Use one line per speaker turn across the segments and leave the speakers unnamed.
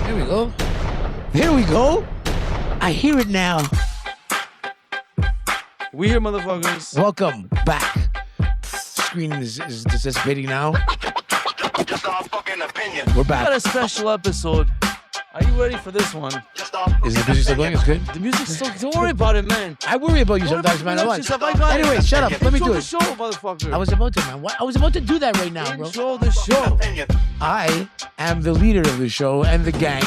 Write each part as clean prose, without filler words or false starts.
There we go. There we go. I hear it now.
We here, motherfuckers.
Welcome back. Screen is dissipating now. We're
We
back.
got a special episode. Are you ready for this one?
Is the music still going? It's good.
The music's still. Don't worry about it, man.
I worry about you
Don't worry
sometimes, man.
about
I
production
watch.
stuff. I got it.
Anyway, shut up. Let me
Intro
do
the
it.
show, motherfucker.
I was about to, man. I was about to do that right now, bro.
Intro the show.
I am the leader of the show and the gang,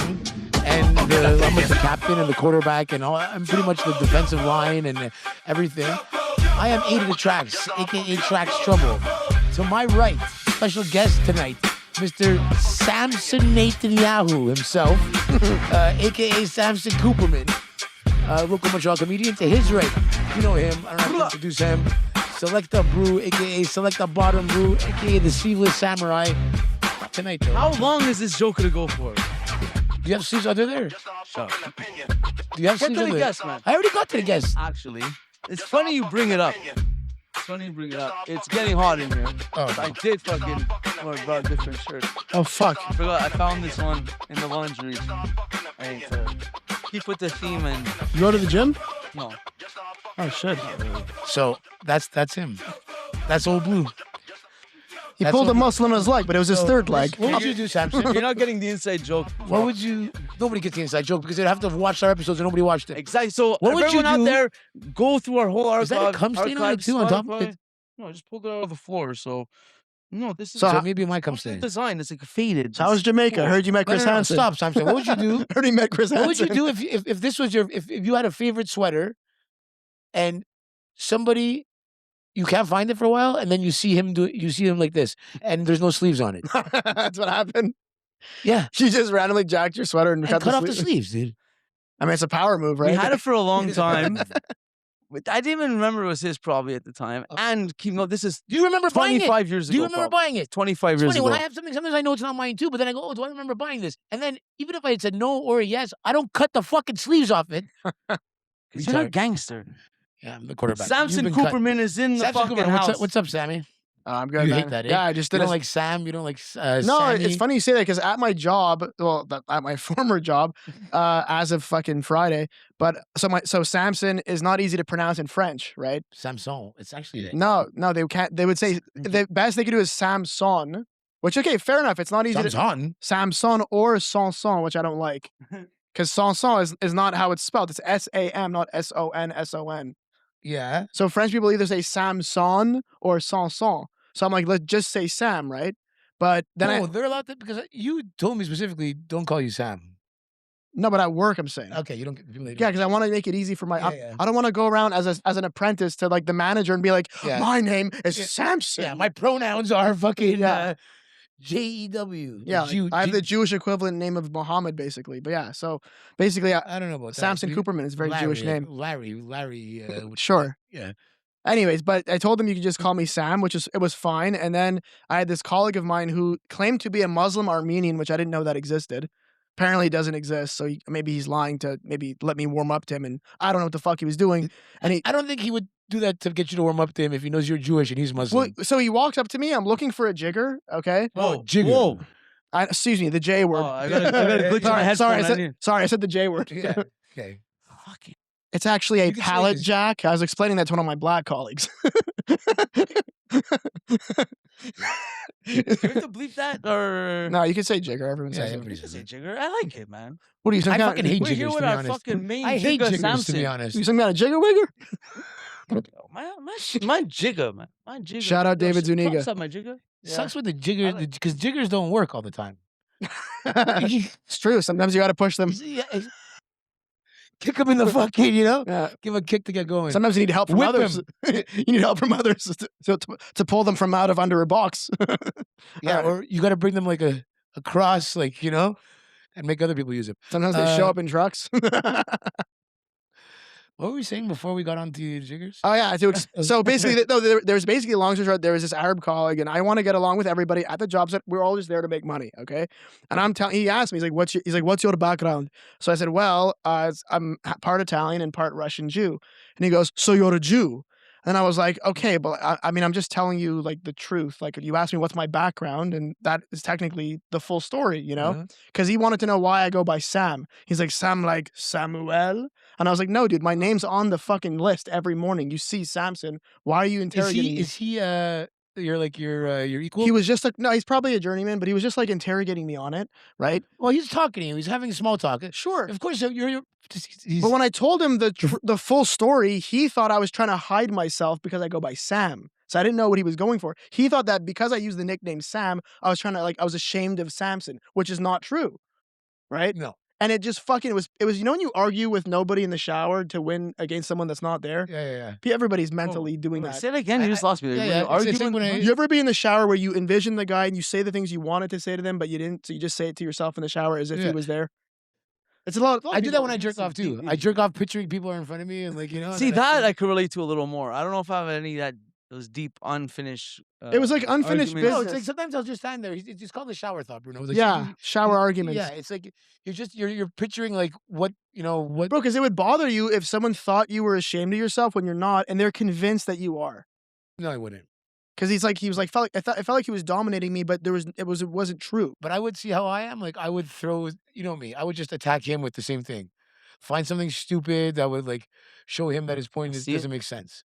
and I'm like the captain and the quarterback and all. I'm pretty much the defensive line and everything. I am A-Traxxx, aka Trax Trouble. To my right, special guest tonight, Mr. Samson Netanyahu himself, aka Samson Cooperman, local Montreal comedian. To his right, you know him. I don't have to introduce him. Selecta Bru, aka Selecta Bru, aka the Sleeveless Samurai. Not tonight, though.
How long is this joke gonna go for?
Do you have sleeves under there?
Shut up.
Do you have
Get
sleeves
to
under
the
there?
guest, man.
I already got to the guest.
Actually, it's funny you bring it up. It's funny you bring it up. It's getting hot in here.
Oh,
I did fucking brought a different shirt.
oh fuck.
I forgot. I found this one in the laundry. I need to keep with the theme and
You go to the gym?
no.
Oh shit!
So that's him. That's old Blue.
He
That's
pulled a
what-
muscle in his leg, but it was his third leg.
What would you do, Samson?
You're not getting the inside joke.
What would you? Nobody gets the inside joke because they'd have to have watched our episodes and nobody watched it.
Exactly. So
What would you
everyone out
do-
there, go through our whole archive.
Is that a cum stain on it
archive,
too, on top of
Spotify.
it?
No, I just pulled it out of the floor. So no, this is
So
So
how-
maybe it might come
what's the
stain.
design. It's like faded.
So how was Jamaica? I heard you met
No,
Chris
no, no,
Hansen.
stop, Samson. What would you do?
Heard he met Chris
What would
Hansen.
you do if this was your if you had a favorite sweater and somebody you can't find it for a while and then you see him like this and there's no sleeves on it.
That's what happened.
Yeah.
You just randomly jacked your sweater and,
And cut off the
sleeve.
sleeves, dude.
I mean, it's a power move, right?
We had it for a long time. But I didn't even remember it was his probably at the time. And keep no, this is
Do you remember buying it?
25 years ago.
Do you remember
probably.
buying it?
25
It's
years
funny
ago.
when I have something. Sometimes I know it's not mine too, but then I go, "Oh, do I remember buying this?" And then even if I had said no or a yes, I don't cut the fucking sleeves off it.
You're not gangster.
Yeah, I'm the quarterback.
Samson
You've been cut.
Cooperman is in the
Samson
fucking
Cooperman,
house.
what's up, Sammy?
I'm good,
You
man.
hate that, eh?
Yeah, I just
You
did
don't
a...
like Sam. You don't like
No,
Sammy?
it's funny you say that because at my job, well, at my former job, as of fucking Friday, but so Samson is not easy to pronounce in French, right?
Samson. It's actually
No, they can't. They would say the best they could do is Samson, which okay, fair enough. It's not easy to
Samson.
Samson or Sanson, which I don't like, because Sanson is not how it's spelled. It's S-A-M, not S-O-N-S-O-N.
Yeah.
So French people either say Samson or Sanson. So I'm like, let's just say Sam, right? But then
No, they're allowed to because you told me specifically don't call you Sam.
no, but at work I'm saying.
Okay, you don't get people.
Yeah, because I want to make it easy for my.
Yeah.
I don't want to go around as an apprentice to like the manager and be like,
Yeah.
my name is
Yeah.
Samson.
Yeah, my pronouns are fucking
Yeah.
J-E-W.
Yeah, like, I have the Jewish equivalent name of Muhammad, basically. But yeah, so basically,
I don't know about that.
Samson Cooperman is a very Jewish name.
Larry.
Sure.
Yeah.
Anyways, but I told them you could just call me Sam, it was fine. And then I had this colleague of mine who claimed to be a Muslim Armenian, which I didn't know that existed. Apparently, it doesn't exist. So maybe he's lying to maybe let me warm up to him, and I don't know what the fuck he was doing. And
I don't think he would do that to get you to warm up to him if he knows you're Jewish and he's Muslim.
so he walks up to me. I'm looking for a jigger. Okay.
Oh, jigger.
Whoa.
Excuse me, the J word.
Oh, I gotta glitch in my head.
Sorry, I said the J word.
Yeah. Okay.
Fucking.
It's actually a
You can say
pallet
this.
jack. I was explaining that to one of my black colleagues.
You have to bleep that or
No, you can say jigger. Everyone
Yeah,
says it.
everybody
You can
says
say
it.
jigger. I like it, man.
What are you, some
I
kind
fucking
of,
hate
We're here
jiggers,
with
to be
our
honest.
fucking main
I hate
jigger,
jiggers,
Samson.
to be honest.
you some kind of jigger wigger?
My jigger, man. My jigger.
Shout out David Zuniga.
What's up, my jigger?
Sucks with the jigger because jiggers don't work all the time.
It's true. Sometimes you got to push them.
Yeah, kick him in the fucking,
Yeah.
give him a kick to get going.
Sometimes you need help from
Whip
others. You need help from others to pull them from out of under a box.
Yeah,
Alright.
or you got to bring them like a cross, like, and make other people use it.
Sometimes they show up in trucks.
What were we saying before we got onto jiggers?
Oh yeah, so basically, there was basically long story short. There was this Arab colleague, and I want to get along with everybody at the job site. We're all just there to make money, okay? And I'm telling. He asked me, he's like, what's your background? So I said, well, I'm part Italian and part Russian Jew. And he goes, so you're a Jew? And I was like, okay, but I mean, I'm just telling you like the truth. Like you asked me what's my background, and that is technically the full story, you know?
Uh-huh.
Because he wanted to know why I go by Sam. He's like, Sam, like Samuel? And I was like, no, dude, my name's on the fucking list every morning. You see Samson. Why are you interrogating me?
Is he your equal?
He was just like, no, he's probably a journeyman, but he was just like interrogating me on it, right?
Well, he's talking to you. He's having small talk.
Sure.
Of course, you're he's,
But when I told him the full story, he thought I was trying to hide myself because I go by Sam. So I didn't know what he was going for. He thought that because I used the nickname Sam, I was trying to I was ashamed of Samson, which is not true, right?
no.
And it just fucking it was when you argue with nobody in the shower to win against someone that's not there.
Yeah.
Everybody's mentally doing
Wait,
that.
say it again. You just lost me.
Yeah,
When
yeah.
you
It's
argue
like
with-
when I-
You ever be in the shower where you envision the guy and you say the things you wanted to say to them, but you didn't, so you just say it to yourself in the shower as if he
Yeah.
was there? It's a lot.
I do that when I
It's
jerk off too.
deep.
I jerk off picturing people are in front of me and
See that I could relate to a little more. I don't know if I have any that those deep unfinished.
It was like unfinished
arguments.
No,
business.
it's like sometimes I'll just stand there. It's called the shower thought, Bruno. Like,
Yeah, shower arguments.
Yeah, it's like you're picturing like what what.
Bro, because it would bother you if someone thought you were ashamed of yourself when you're not, and they're convinced that you are.
No, I wouldn't.
Because he was like, I felt like he was dominating me, but it wasn't true.
But I would see how I am. Like I would throw, me. I would just attack him with the same thing. Find something stupid that would like show him that his point
See it?
doesn't make sense.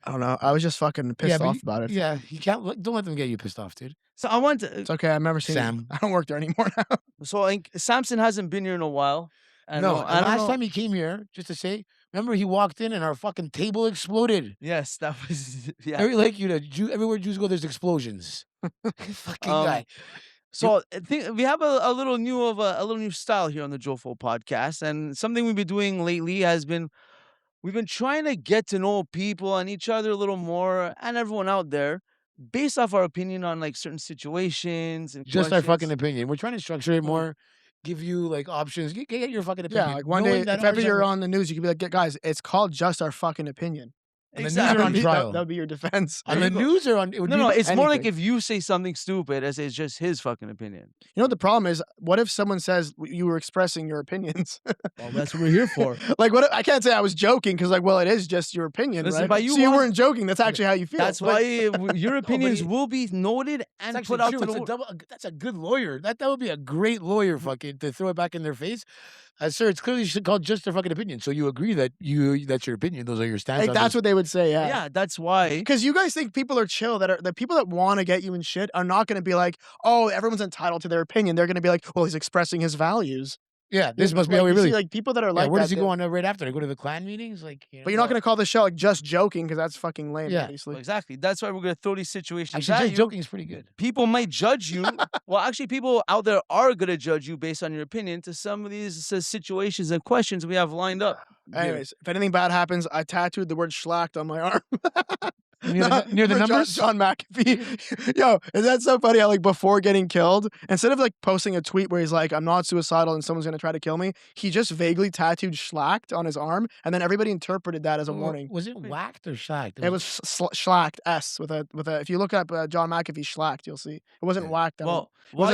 I don't know. I was just fucking pissed
but
off about it.
Yeah, you can't. Don't let them get you pissed off, dude.
So I want to.
It's okay. I've never seen
Sam.
it. I don't work there anymore now.
So I think Samson hasn't been here in a while. And
No,
I
and
don't
last
know-
time he came here, just to say, remember he walked in and our fucking table exploded.
Yes, that was yeah.
Like everywhere Jews go, there's explosions. Fucking guy.
So I think we have a little new style here on the JOFO podcast, and something we've been doing lately has been we've been trying to get to know people and each other a little more and everyone out there based off our opinion on like certain situations and
Just our fucking
questions.
opinion. We're trying to structure it more, give you like options. Get your fucking opinion.
Yeah, like one
Knowing
day,
that
if ever
ours
you're
are-
on the news, you could be like, guys, it's called just our fucking opinion.
And the news are on
That'd be-
trial.
That would be your defense.
on
There
the
you go.
news or on it would
No,
be
no, it's more like
anything.
if you say something stupid as it's just his fucking opinion.
You know what the problem is? What if someone says you were expressing your opinions?
Well, that's what we're here for.
Like, what? I can't say I was joking because, like, well, it is just your opinion,
Listen,
right?
by you
so you
want-
weren't joking. That's actually how you feel.
That's
But-
why your opinions
it-
will be noted
It's
and
actually
put out
true.
to
It's
the
a double, that's a good lawyer. That would be a great lawyer, fucking, to throw it back in their face. Sir, it's clearly called just their fucking opinion. So you agree that that's your opinion. Those are your stance.
like,
on
that's
this.
what they would say. Yeah.
Yeah, that's why.
Because you guys think people are chill. The people that want to get you in shit are not going to be like, oh, everyone's entitled to their opinion. They're going to be like, well, he's expressing his values.
Yeah, this must be
Like,
how we
you see,
really.
like people that are
Yeah,
like
where
that.
does he go on right after? They go to the clan meetings, like.
But you're not going to call the show like just joking because that's fucking lame.
Yeah.
Obviously.
Exactly. That's why we're gonna throw these situations
Actually,
at
just
you.
joking is pretty good.
People might judge you. Well, actually, people out there are gonna judge you based on your opinion to some of these situations and questions we have lined up. here.
Anyways, if anything bad happens, I tattooed the word "schlacked" on my arm.
Near the
For
numbers?
John McAfee. Yo, is that so funny? How like before getting killed, instead of like posting a tweet where he's like, "I'm not suicidal and someone's gonna try to kill me," he just vaguely tattooed "schlacked" on his arm, and then everybody interpreted that as a warning.
Was it whacked or shacked?
It was schlacked S with a. If you look up John McAfee schlacked, you'll see it wasn't
Yeah.
whacked.
Well,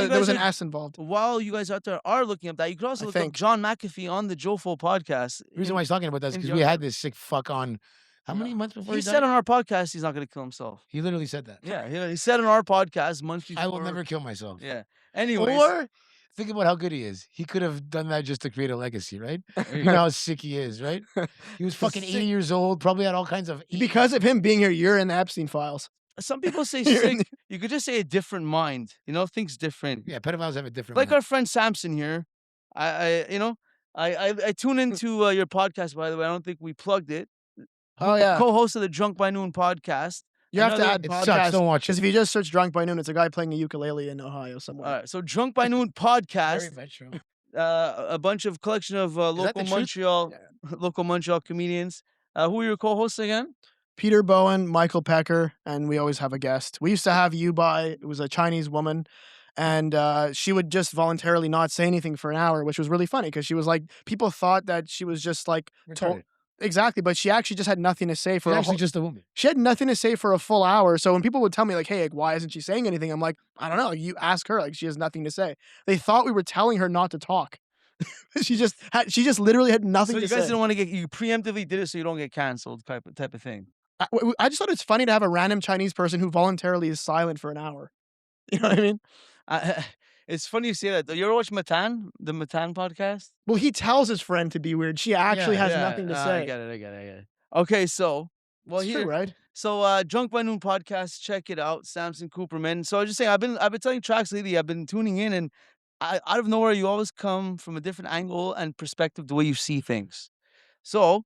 There was an S involved.
while you guys out there are looking up that, you could also
I
look up
think.
John McAfee on the JOFO podcast.
The reason why he's talking about that is
in
because we
your-
had this sick fuck on. How many months before
He
he
said
died?
on our podcast he's not gonna kill himself.
He literally said that.
Yeah, he said on our podcast months before.
I will never kill myself.
Yeah. Anyways,
Or think about how good he is. He could have done that just to create a legacy, right? You know how sick he is, right? He was fucking 80 years old, probably had all kinds of.
Because of him being here, you're in the Epstein files.
some people say
You're in
sick. You could just say a different mind. You know, things different.
Yeah, pedophiles have a different.
Like
mind.
our friend Samson here. I tune into your podcast, by the way. I don't think we plugged it.
Oh yeah,
Co-host of the Drunk by Noon podcast.
you have to
another-
add
It sucks.
podcast
Don't watch
because
it.
if you just search "drunk by noon," it's a guy playing a ukulele in Ohio somewhere.
All right, so Drunk by Noon
Very
podcast.
metro.
A bunch of collection of
that
local
the truth?
Montreal, local Montreal comedians. Who are your co-hosts again?
Peter Bowen, Michael Pecker, and we always have a guest. We used to have it was a Chinese woman, and she would just voluntarily not say anything for an hour, which was really funny because she was like, people thought that she was just like told
Retarded.
exactly, but she actually just had nothing to say for
She's
a
actually
whole,
just a woman.
she had nothing to say for a full hour. So when people would tell me like, "Hey, like, why isn't she saying anything?" I'm like, I don't know. Like, you ask her. Like, she has nothing to say. They thought we were telling her not to talk. she just literally had nothing
So
to
you guys
say.
didn't want to get, you preemptively did it so you don't get canceled type of thing.
I just thought it's funny to have a random Chinese person who voluntarily is silent for an hour. You know what I mean?
It's funny you say that. You ever watch Matan, the Matan podcast?
Well, he tells his friend to be weird. She actually has nothing to say.
I get it. Okay, so
It's true, right?
So Drunk by Noon podcast, check it out. Samson Cooperman. So I was just saying, I've been telling tracks lately. I've been tuning in, and out of nowhere, you always come from a different angle and perspective, the way you see things. So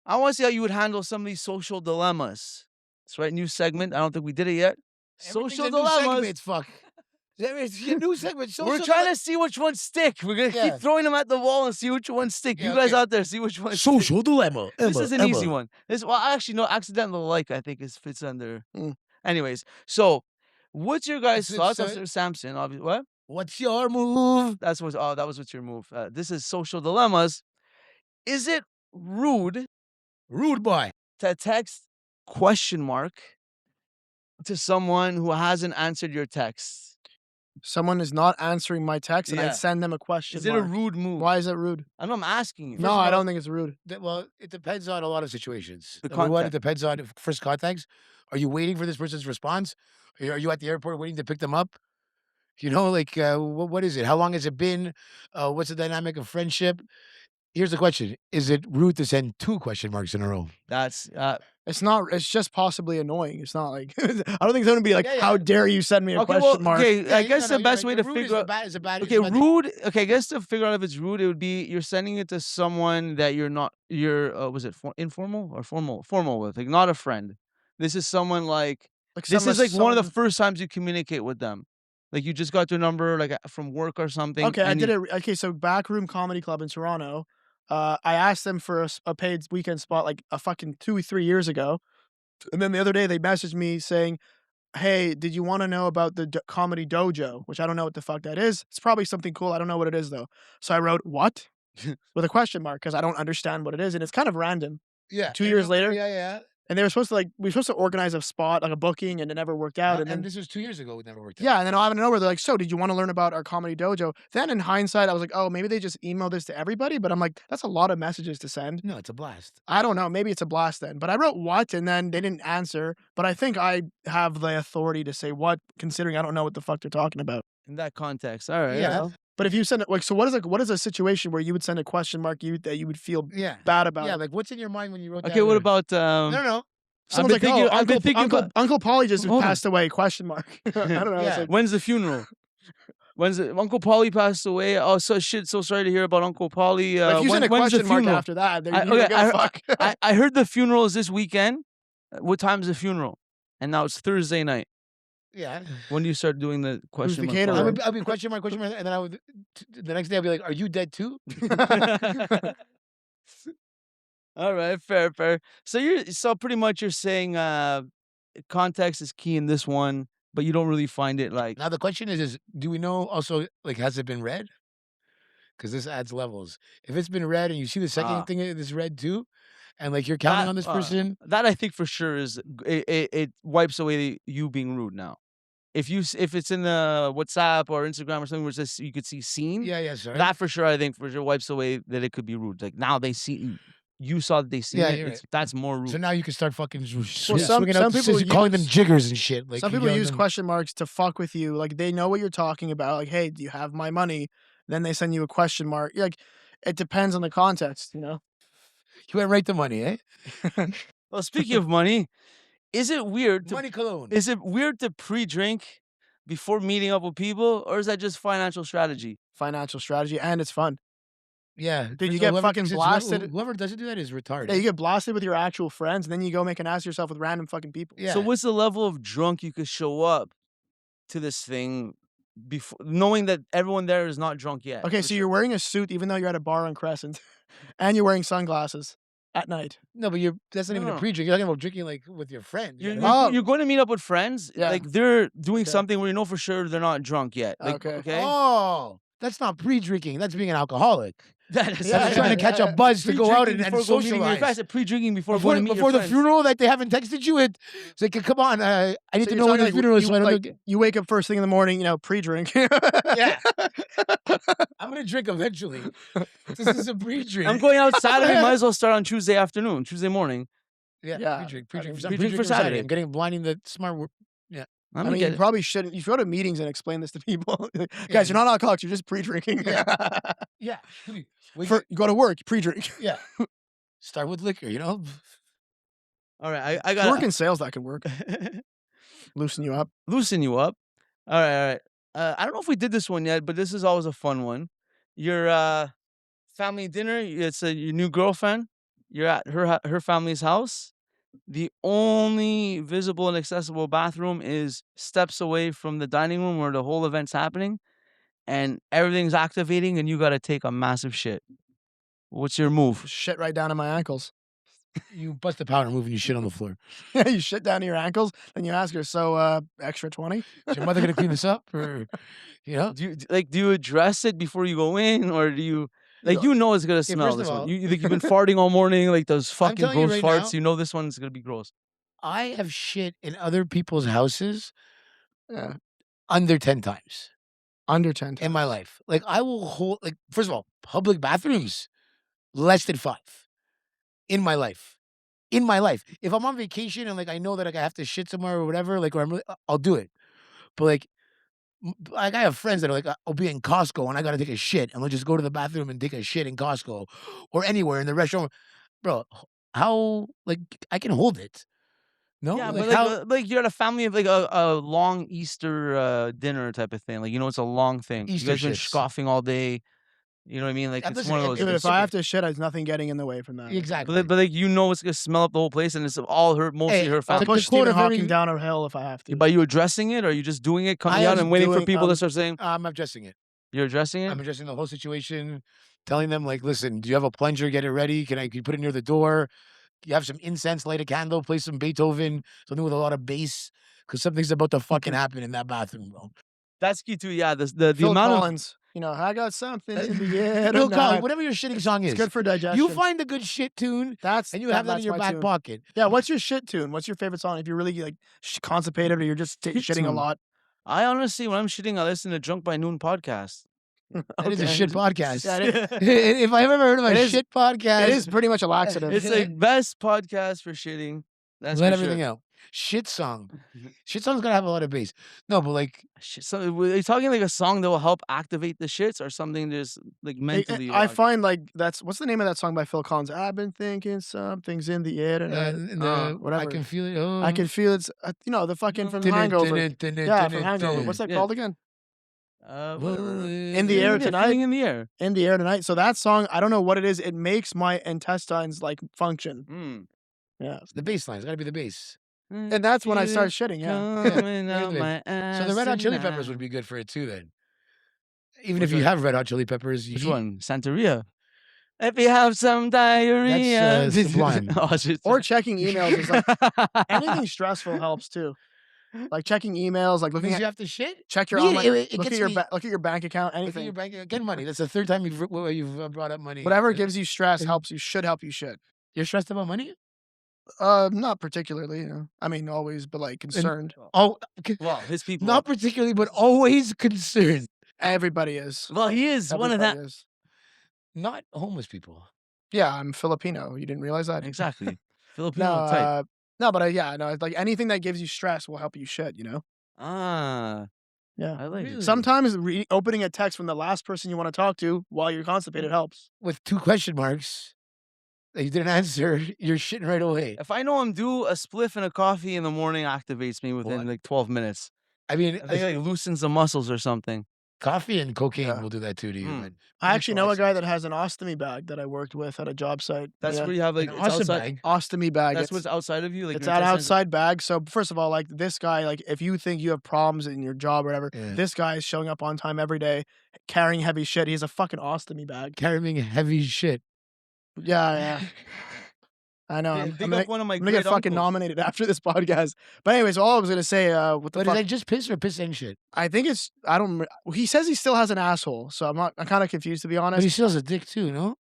I want to see how you would handle some of these social dilemmas. That's right, new segment. I don't think we did it yet. Social dilemmas.
It's fuck. It's a new segment.
We're trying to see which ones stick. We're gonna keep throwing them at the wall and see which ones stick.
Yeah,
you guys out there, see which ones.
Social dilemma.
This is an easy one. Actually, no, accidental like I think fits under. Anyways, so what's your guys' thoughts? That's Samson. Obviously, what?
What's your move?
That was what's your move. This is social dilemmas. Is it rude
boy
to text ? To someone who hasn't answered your text?
Someone is not answering my text, and I send them a question.
Is it a rude move?
Why is it rude?
I know I'm asking you.
No, I don't think it's rude.
Well, it depends on a lot of situations.
The
Number one, it
context.
depends on first context. Are you waiting for this person's response? Are you at the airport waiting to pick them up? You know, like what is it? How long has it been? What's the dynamic of friendship? Here's the question: is it rude to send 2 question marks in a row?
That's
It's not. It's just possibly annoying. It's not like I don't think it's going to be like, how dare you send me a question mark?
Okay, I guess the best way to figure out. Okay, rude. Okay, I guess to figure out if it's rude, it would be you're sending it to someone that you're not. Was it informal or formal with? Like not a friend. This is someone like. This is like one of the first times you communicate with them. Like you just got their number like from work or something.
Okay, I did it. Okay, so Backroom Comedy Club in Toronto. I asked them for a paid weekend spot like a fucking 2 or 3 years ago. And then the other day they messaged me saying, hey, did you want to know about the comedy dojo? Which I don't know what the fuck that is. It's probably something cool. I don't know what it is though. So I wrote, what? With a question mark because I don't understand what it is. And it's kind of random.
Yeah.
2 years later.
Yeah.
And they were supposed to we were supposed to organize a spot, like a booking, and it never worked out.
And this was 2 years ago. It never worked out.
Yeah, and then out of nowhere, they're like, so did you want to learn about our comedy dojo? Then in hindsight, I was like, oh, maybe they just emailed this to everybody. But I'm like, that's a lot of messages to send.
No, it's a blast.
I don't know. Maybe it's a blast then. But I wrote what, and then they didn't answer. But I think I have the authority to say what, considering I don't know what the fuck they're talking about.
In that context, all right.
Yeah.
But if you send it, so what is a situation where you would send a question mark that you would feel bad about?
Yeah, like what's in your mind when you wrote that?
Okay, what about
No.
Someone's like,
thinking,
oh, Uncle Paulie just passed away, question mark. I don't know.
Yeah.
Like,
when's the funeral? When's it? Uncle Paulie passed away. Oh, so sorry to hear about Uncle Paulie.
if you send a question mark after that,
I heard the funeral is this weekend. What time's the funeral? And now it's Thursday night.
Yeah.
When do you start doing the question mark?
I'll be question mark, and then I would the next day I'll be like, are you dead too?
All right, fair. So pretty much you're saying context is key in this one, but you don't really find it like.
Now the question is do we know also like has it been read? Because this adds levels. If it's been read and you see the second thing is read too, and like you're counting on this person,
that I think for sure is it wipes away you being rude now. If it's in the WhatsApp or Instagram or something where it says you could see seen,
sorry.
that for sure I think for sure wipes away that it could be rude. Like now they see you saw that they see it.
Right.
That's more rude.
So now you can start fucking
some people
calling them jiggers and shit. Like
some people use question marks to fuck with you. Like they know what you're talking about. Like, hey, do you have my money? Then they send you a question mark. Like it depends on the context, you know.
You went right to money, eh?
Well, speaking of money, is it weird?
Money Cologne.
Is it weird to pre-drink before meeting up with people, or is that just financial strategy?
Financial strategy, and it's fun.
Yeah.
Dude, you get fucking blasted.
Whoever doesn't do that is retarded.
Yeah, you get blasted with your actual friends, and then you go make an ass of yourself with random fucking people.
Yeah.
So what's the level of drunk you could show up to this thing before knowing that everyone there is not drunk yet?
Okay, so you're wearing a suit even though you're at a bar on Crescent, and you're wearing sunglasses at night.
No, but that's not even a pre-drink. You're talking about drinking like with your friends.
You're going to meet up with friends.
Yeah.
Like they're doing something where you know for sure they're not drunk yet. Like,
okay.
Oh, that's not pre-drinking. That's being an alcoholic.
That's
trying to catch a buzz to go out and socialize.
I said pre-drinking before going to meet
before
your
the funeral that they haven't texted you. It's like, come on, I need to know when the funeral is.
You wake up first thing in the morning, pre-drink.
Yeah, I'm gonna drink eventually. This is a pre-drink.
I'm going out Saturday. Might as well start on Tuesday morning.
Yeah,
pre-drink.
I mean,
I'm
pre-drink
pre-drinking
for Saturday.
I'm getting blinding the smart work. Yeah.
I
I
mean,
mean,
get
you
it.
probably shouldn't. You should go to meetings and explain this to people. Guys,
Yeah,
you're not alcoholics. You're just pre-drinking.
Yeah. Wake
For
up-
you go to work, pre-drink.
yeah. Start with liquor, you know?
All right, I
If you
got
work in sales, that could work. Loosen you up.
loosen you up. All right, all right. I don't know if we did this one yet, but this is always a fun one. Your family dinner. It's your new girlfriend. You're at her family's house. The only visible and accessible bathroom is steps away from the dining room where the whole event's happening, and everything's activating, and you got to take a massive shit. What's your move?
Shit right down to my ankles.
You bust the powder move and you shit on the floor.
You shit down to your ankles, then you ask her, so extra 20?
Is your mother gonna clean this up? Or you know?
Do you address it before you go in, or do you like
You
you know it's gonna smell
first
this
of
one?
all-
You like you've been farting all morning, like those fucking
telling you
gross
right
farts.
now-
You know this one's gonna be gross.
I have shit in other people's houses
Yeah.
under 10 times
Under 10
in my life. Like I will hold like first of all, public bathrooms, less than 5 in my life. In my life. If I'm on vacation and like I know that like I have to shit somewhere or whatever, like or I'm really, I'll do it. But like like I have friends that are like I'll be in Costco and I gotta take a shit and they'll just go to the bathroom and take a shit in Costco or anywhere in the restaurant. Bro, how like I can hold it. No,
Yeah,
like,
but
how
like you're at a family of like a long Easter dinner type of thing. Like you know it's a long thing.
Easter
You guys been
shits.
scoffing all day. You know what I mean? Like
Yeah,
it's
listen,
one of
if-
those.
Dude,
it's
if I have
okay.
to shit, there's nothing getting in the way from that.
Exactly.
But like you know it's gonna smell up the whole place, and it's all her, mostly
Hey,
her
I'll
family.
took the
push
quote
Stephen
of every-
Hawking down a hill if I have to.
By you addressing it, or are you just doing it, coming
I
out
am
and waiting for
doing-
people to start saying
I'm addressing it.
you're addressing it?
I'm addressing the whole situation, telling them like, listen, do you have a plunger? Get it ready. Can you put it near the door? You have some incense, light a candle, play some Beethoven, something with a lot of bass, because something's about to fucking happen in that bathroom, bro.
That's key too. Yeah, the
Phil
amount of
Collins, you know, I got something in the air
Phil Collins,
tonight.
whatever your shitting song is,
It's good for digestion.
you find a good shit tune
that's
and you have that in
that's
your
my
back
tune.
pocket.
Yeah, what's your shit tune? What's your favorite song? If you're really like constipated or you're just
Shit
shitting a
tune.
lot.
I honestly, when I'm shitting, I listen to Drunk by Noon podcast.
That is a
Okay.
shit podcast.
Yeah, it
If I've ever heard of a
It is-
shit podcast,
It is pretty much a laxative.
It's the best podcast for shitting. That's
let
for
everything
sure.
out. Shit song. Shit song's gotta have a lot of bass. No, but like
Shit, so are you talking like a song that will help activate the shits, or something just like mentally?
I find like that's what's the name of that song by Phil Collins? I've been thinking something's in the air tonight.
I
whatever.
can feel it. Oh.
I can feel it's you know the fucking from Hangover. Yeah, from Hangover. What's that
Yeah.
called again?
In
the air
Yeah,
tonight?
feeling in the air.
In the air tonight. So that song, I don't know what it is. It makes my intestines like function.
Mm.
Yeah,
The bass line. It's gotta be the bass.
and that's when I start shitting. Yeah,
Coming out
good.
my
So
ass
the Red Hot Chili Peppers
tonight.
would be good for it too. Then, even
Which
if you
one?
have Red Hot Chili Peppers,
Which one? Santeria. If you have some diarrhea.
Sublime.
Oh, shit.
or checking emails is like anything stressful helps too. Like checking emails, like looking
means
at
you have to shit.
check your
Me,
online,
it
look at
gets
your
me-
look at your bank account,
Look at
anything.
your bank. Get money. That's the third time you've brought up money.
Whatever gives you stress
and-
helps you. Should help you shit.
You're stressed about money.
Not particularly. You know. I mean, always, but like concerned.
Oh,
Well, his people.
not particularly, but always concerned.
Everybody is.
Well, he is one of that.
Everybody is.
Not homeless people.
Yeah, I'm Filipino. You didn't realize that?
Exactly. Filipino
No,
type.
no, but yeah, no. It's like anything that gives you stress will help you shit. You know.
Ah,
Yeah.
I like
Really?
it.
Sometimes opening a text from the last person you want to talk to while you're constipated helps.
With 2 question marks that you didn't answer, you're shitting right away.
If I know I'm due, a spliff and a coffee in the morning activates me within
What?
like 12 minutes.
I mean,
I think like loosens the muscles or something.
coffee and cocaine
Yeah.
will do that too to you.
Mm.
man.
I actually know a
Awesome.
guy that has an ostomy bag that I worked with at a job site.
That's
Yeah.
where you have like
An
it's
awesome
outside.
bag.
Ostomy bag.
That's
it's,
what's outside of you. Like
it's
your
that
intestines-
outside bag. So first of all, like this guy, like if you think you have problems in your job or whatever,
Yeah.
this guy is showing up on time every day, carrying heavy shit. He has a fucking ostomy bag.
Carrying heavy shit.
Yeah. I know.
Yeah,
I'm
dig
gonna,
up one of my
I'm gonna get
great
fucking
uncles.
nominated after this podcast. But anyways, all I was gonna say, what the
But
fuck?
is that just piss or piss and shit?
I think it's. I don't. He says he still has an asshole, so I'm kind of confused to be
But he
honest.
still has a dick too, no?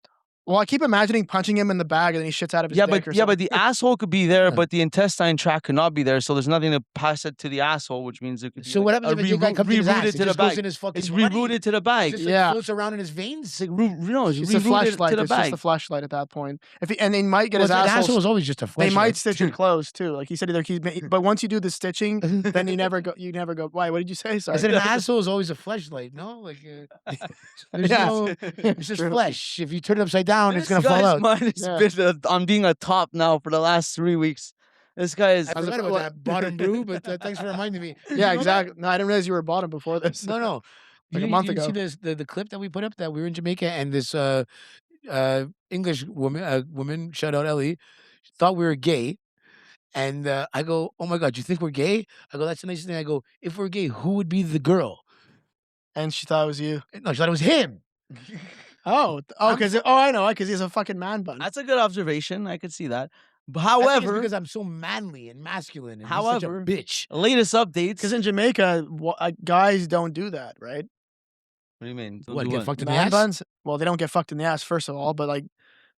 Well, I keep imagining punching him in the bag and then he shits out of his
Yeah,
dick
but
or
yeah,
something.
but the asshole could be there,
Yeah.
but the intestine tract could not be there. So there's nothing to pass it to the asshole, which means it could be
So what happens if a gay guy comes in his ass?
rerouted
It
to the
just goes
bag.
in his fucking
It's
body?
rerouted to the
It
bag.
just
Yeah.
floats around in his veins.
It's
It's a
rerouted
flashlight.
to the
It's just a
bag.
flashlight at that point. And they might get
Well,
his
an
asshole.
asshole is always just a
They
flashlight.
might stitch it closed too. Like he said, but once you do the stitching, then you never go. Why? What did you say? Sorry.
I said an asshole is always a fleshlight. No, like there's
Yeah.
no. It's just flesh. If you turn it upside down, it's
This
gonna fall
guy's
out.
mind has been on being a top now for the last 3 weeks. This guy is.
I forgot about that bottom brew, but thanks for reminding me.
Yeah,
You know
exactly. No, I didn't realize you were bottom before this.
that? No.
Like a
You
month
didn't see
ago.
this the clip that we put up that we were in Jamaica and this English woman, shout out Ellie, thought we were gay. And I go, oh my God, you think we're gay? I go, that's the nicest thing. I go, if we're gay, who would be the girl?
And she thought it was you.
No, she thought it was him.
Because I know, because he has a fucking man bun.
That's a good observation. I could see that. But
I think it's
however,
because I'm so manly and masculine and he's
However,
such a bitch.
latest updates.
Because in Jamaica, guys don't do that, right?
What do you mean? Don't
What,
do
get
what?
fucked in the
Man
ass?
buns. Well, they don't get fucked in the ass, first of all, but like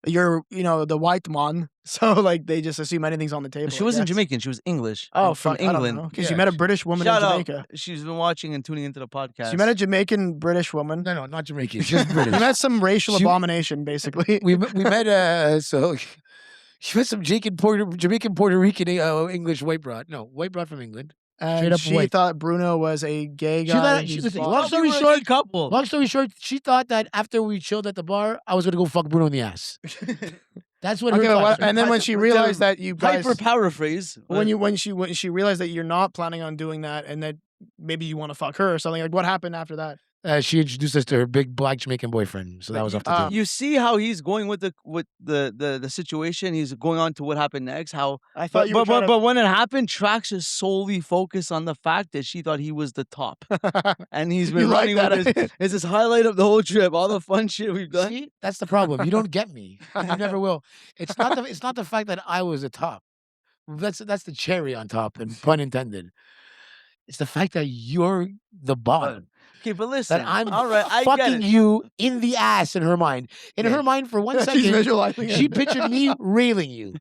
you're, the white man, so like they just assume anything's on the table.
She
I
wasn't
guess.
Jamaican. She was English.
Oh,
and from
fuck, I don't
England.
know. Because
Yeah,
you met a British woman
Shout
in
out.
Jamaica.
She's been watching and tuning into the podcast.
So you met a Jamaican British woman.
No, not Jamaican, just British.
You met some racial
She-
abomination, basically.
we met so she met some Jamaican Puerto Rican English white broad. No, white broad from England.
And
up
she
white.
thought Bruno was a gay
She
guy.
thought-
who's
she was a-
black.
long
Oh,
story
we were a
short-
gay couple.
Long story short, she thought that after we chilled at the bar, I was gonna go fuck Bruno in the ass. That's what.
Okay,
her
well,
thoughts were.
and then when she realized that you guys,
Hyper paraphrase.
when she realized that you're not planning on doing that, and that maybe you want to fuck her or something, like what happened after that?
She introduced us to her big black Jamaican boyfriend, so that was off the table.
You see how he's going with the situation. He's going on to what happened next. How
I thought
but when it happened, Trax is solely focused on the fact that she thought he was the top, and he's been
You like
running with
that,
this. It's this highlight of the whole trip. All the fun shit we've done.
See, that's the problem. You don't get me. You never will. It's not the fact that I was a top. That's the cherry on top, and pun intended. It's the fact that you're the bottom.
Okay, but listen.
That I'm
all right. I get
fucking
it.
you in the ass in her mind. In her mind, for 1
She's
second,
visualizing
she
it.
pictured me railing you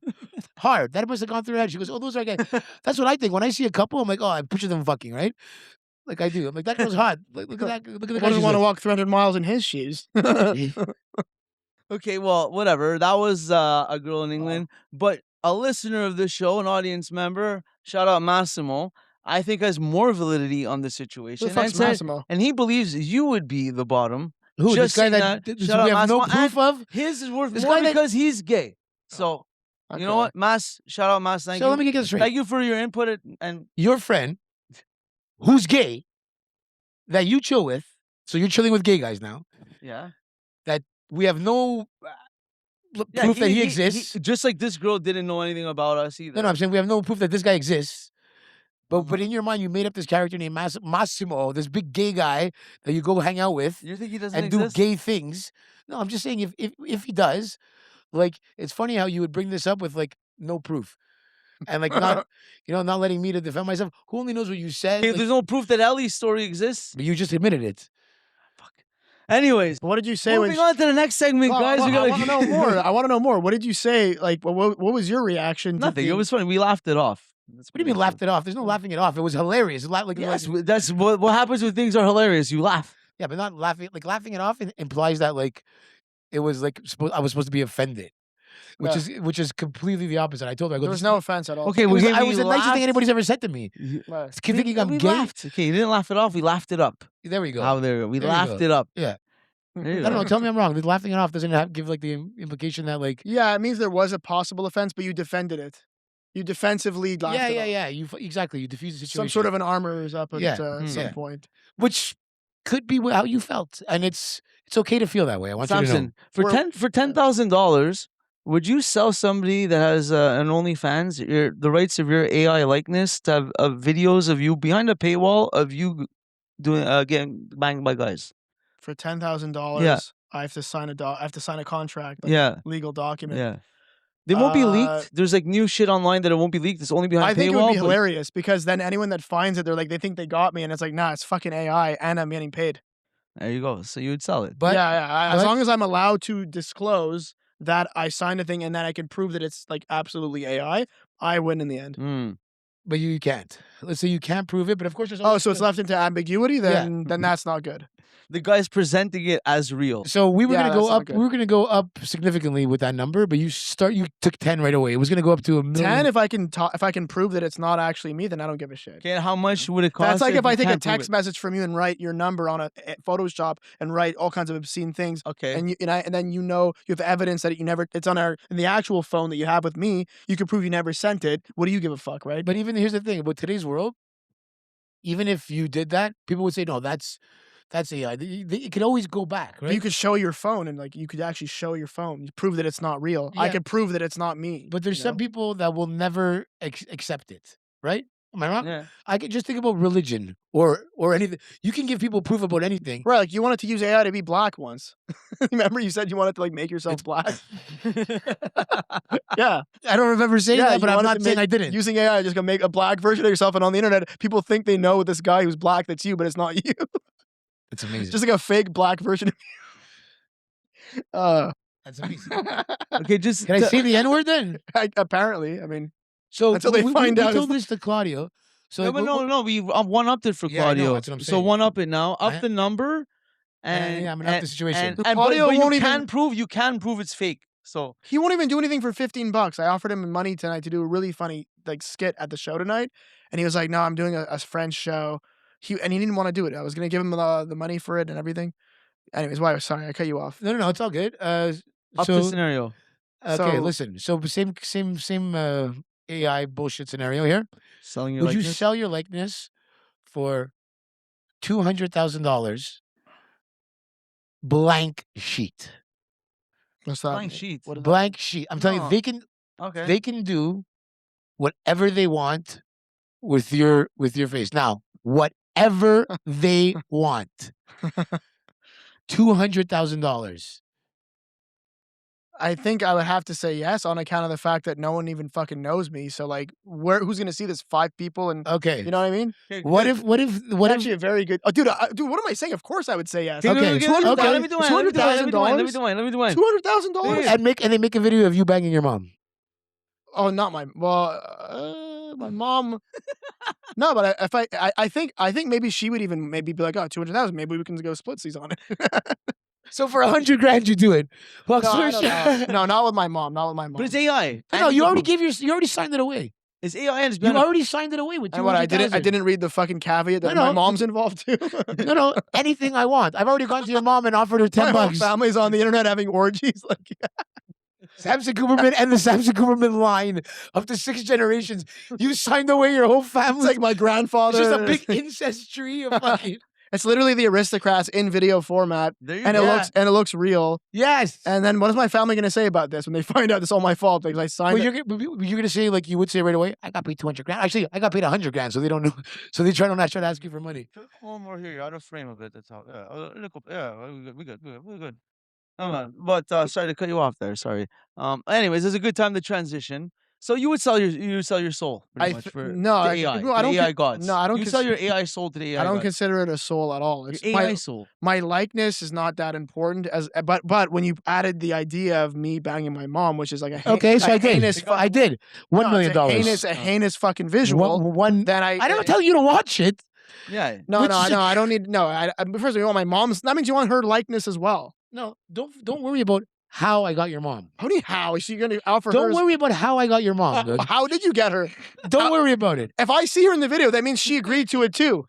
hard. That must have gone through her head. She goes, "Oh, those are guys." That's what I think when I see a couple. I'm like, "Oh, I picture them fucking right." Like I do. I'm like, that girl's hot. Look at that. Look at the guy.
Wouldn't
she's
want to
with."
walk 300 miles in his shoes.
Okay, well, whatever. That was a girl in England, but a listener of this show, an audience member, shout out Massimo, I think has more validity on the situation.
Who the fuck's
and said-
Massimo?
and he believes you would be the bottom.
Who?
Just
This guy
saying
that
that.
we
Shout out
have no
Massimo.
proof of.
His is worth
This
more
guy that-
because he's gay. So, you know
Okay.
what, Mass? Shout out Mass. Thank
So
you.
let me get this straight.
Thank you for your input and
Your friend, who's gay, that you chill with. So you're chilling with gay guys now.
yeah.
We have no proof that he exists.
just like this girl didn't know anything about us either.
No, I'm saying we have no proof that this guy exists. But in your mind, you made up this character named Massimo, this big gay guy that you go hang out with
You think he doesn't
and
exist?
do gay things. No, I'm just saying if he does, like it's funny how you would bring this up with like no proof. And like not not letting me to defend myself. Who only knows what you said?
Hey,
like,
there's no proof that Ellie's story exists.
but you just admitted it.
Anyways,
What did you say when
moving on to the next segment,
Well,
guys.
well,
we
I
gotta
want to know more. I want to know more. What did you say? Like, what was your reaction? to
nothing. It
the-
was funny. We laughed it off.
What do you mean laughed it off? There's no laughing it off. It was hilarious.
Yes, that's what happens when things are hilarious. You laugh.
Yeah, but not laughing. Like laughing it off implies that like it was like I was supposed to be offended, which is completely the opposite. I told her, I go,
There was no offense at all.
Okay,
It was,
we
the nicest thing anybody's ever said to me.
Right.
Thinking I'm
we
gay.
laughed. Okay, you didn't laugh it off. We laughed it up.
There we go.
How there we go. We
There you
laughed
go.
it up.
Yeah.
There you
I don't
go.
know. Tell me I'm wrong. The laughing it off doesn't give like the implication that like.
Yeah, it means there was a possible offense, but you defended it. You defensively laughed it off.
Yeah. Exactly. You diffuse the situation.
Some sort of an armor is up at
Yeah.
some
Yeah.
point.
which could be how you felt, and it's okay to feel that way. I want you to know.
Samson, for
We're-
$10,000, would you sell somebody that has an OnlyFans the rights of your AI likeness to have videos of you behind a paywall of you doing getting banged by guys?
For $10,000,
Yeah.
I have to sign a contract, like
Yeah,
legal document.
yeah. They won't be
Uh,
leaked. There's like new shit online that it won't be leaked. It's only behind
I think it
paywall.
would be
but-
hilarious because then anyone that finds it, they think they got me, and it's like, nah, it's fucking AI, and I'm getting paid.
There you go. So you would sell it.
But
as
but-
long as I'm allowed to disclose that I signed a thing and that I can prove that it's like absolutely AI, I win in the end.
Mm.
but you can't. Let's say you can't prove it, but of course there's
Oh,
always
so it's left into ambiguity?
Yeah.
Then that's not good.
The guy's presenting it as real.
So we were
Yeah,
gonna go
that's not
up.
good.
We were gonna go up significantly with that number, but you took 10 right away. It was gonna go up to $1 million.
10 if I can prove that it's not actually me, then I don't give a shit.
Okay, and how much would it cost?
That's like if I
you
take a
can't prove
text
it?
message from you and write your number on a Photoshop and write all kinds of obscene things,
Okay.
and then you have evidence that it's on in the actual phone that you have with me. You can prove you never sent it. What do you give a fuck, right?
But even here's the thing about today's world. Even if you did that, people would say, "No, that's AI." It could always go back, right?
You could show your phone and like you could actually show your phone. You prove that it's not real. I
Yeah.
could prove that it's not me.
But there's some people that will never accept it, right? Am I wrong?
Yeah.
I could just think about religion or anything. You can give people proof about anything.
Right, like you wanted to use AI to be black once. Remember you said you wanted to like make yourself black? Yeah.
I don't remember saying
Yeah,
that, but
you
I'm
wanted
not
to
saying
make-
I didn't.
Using AI, just gonna make a black version of yourself, and on the internet, people think they know this guy who's black that's you, but it's not you.
It's amazing.
Just like a fake black version of you.
That's amazing.
Okay, just
Can I say the N word then?
Apparently, I mean,
So
Until they find out
We
if-
told this to Claudio. So
no, but no. We one upped it for
Yeah, I know,
Claudio.
that's what I'm
So
saying.
one up it now. Up
I-
the number, and
yeah, I'm gonna up the situation.
And
Claudio
but
won't
you
even-
can prove it's fake. So
he won't even do anything for $15. I offered him money tonight to do a really funny like skit at the show tonight, and he was like, "No, I'm doing a French show." He didn't want to do it. I was gonna give him the money for it and everything. Anyways, why? Sorry, I cut you off.
No, it's all good.
up the
So
scenario.
okay,
So-
listen. So same AI bullshit scenario here.
Selling your
Would you
likeness?
sell your likeness for $200,000 blank sheet?
What's that?
Blank sheet.
What is that?
Blank sheet. I'm telling you,
No. Okay.
they can do whatever they want with your face. Now, whatever they want. $200,000.
I think I would have to say yes on account of the fact that no one even fucking knows me. So like, who's gonna see this? 5 people, and
Okay.
you know what I mean?
Okay,
What
good.
if what
It's actually a very good. Oh, dude, what am I saying? Of course I would say yes.
Okay,
Okay,
let me do mine. Let me do mine.
$200,000.
and they make a video of you banging your mom?
Oh, not my my mom. No, but I think maybe she would even maybe be like, oh, 200,000. Maybe we can go splitsies on it.
So for $100,000 you do it. Well,
No, I don't know. No, not with my mom. Not with my mom.
But it's AI.
No, you already signed it away.
It's AI and it's
You
behind
already signed it away with
And what I
200,000.
didn't read the fucking caveat that
No,
my
no.
mom's involved too.
No, anything I want. I've already gone to your mom and offered her
My whole
$10.
family's on the internet having orgies. Like,
Samson Cooperman and the Samson Cooperman line up to 6 generations. You signed away your whole family.
it's like my grandfather.
It's just a big incest tree of fucking.
It's literally the Aristocrats in video format,
There you
and
go.
it looks real.
Yes.
And then what is my family gonna say about this when they find out it's all my fault because I signed
Well,
it?
you're gonna say like you would say right away. I got paid $200,000. Actually, I got paid $100,000. So they don't know. So they try to not try to ask you for money.
One more here. You're out of frame a bit. That's how. Yeah, we're good. But sorry to cut you off there. Sorry. Anyways, it's a good time to transition. So you would sell your soul pretty much for
no,
to
I-
AI.
no, I
to
don't
AI
con-
gods.
no, I don't
You
cons-
sell your AI soul to the AI.
I don't
gods.
consider it a soul at all. It's
Your AI soul.
my likeness is not that important but when you added the idea of me banging my mom, which is like a
Okay, so I did.
heinous
I did. $1 million.
It's a heinous fucking visual. Then
I never tell you to watch it.
Yeah.
No,
Which
no,
is-
no. I don't need. No, first of all, you want my mom's. That means you want her likeness as well.
No, don't worry about how I got your mom.
How is she going to offer
Don't
hers?
worry about how I got your mom. dude.
How did you get her?
Don't worry about it.
If I see her in the video, that means she agreed to it too.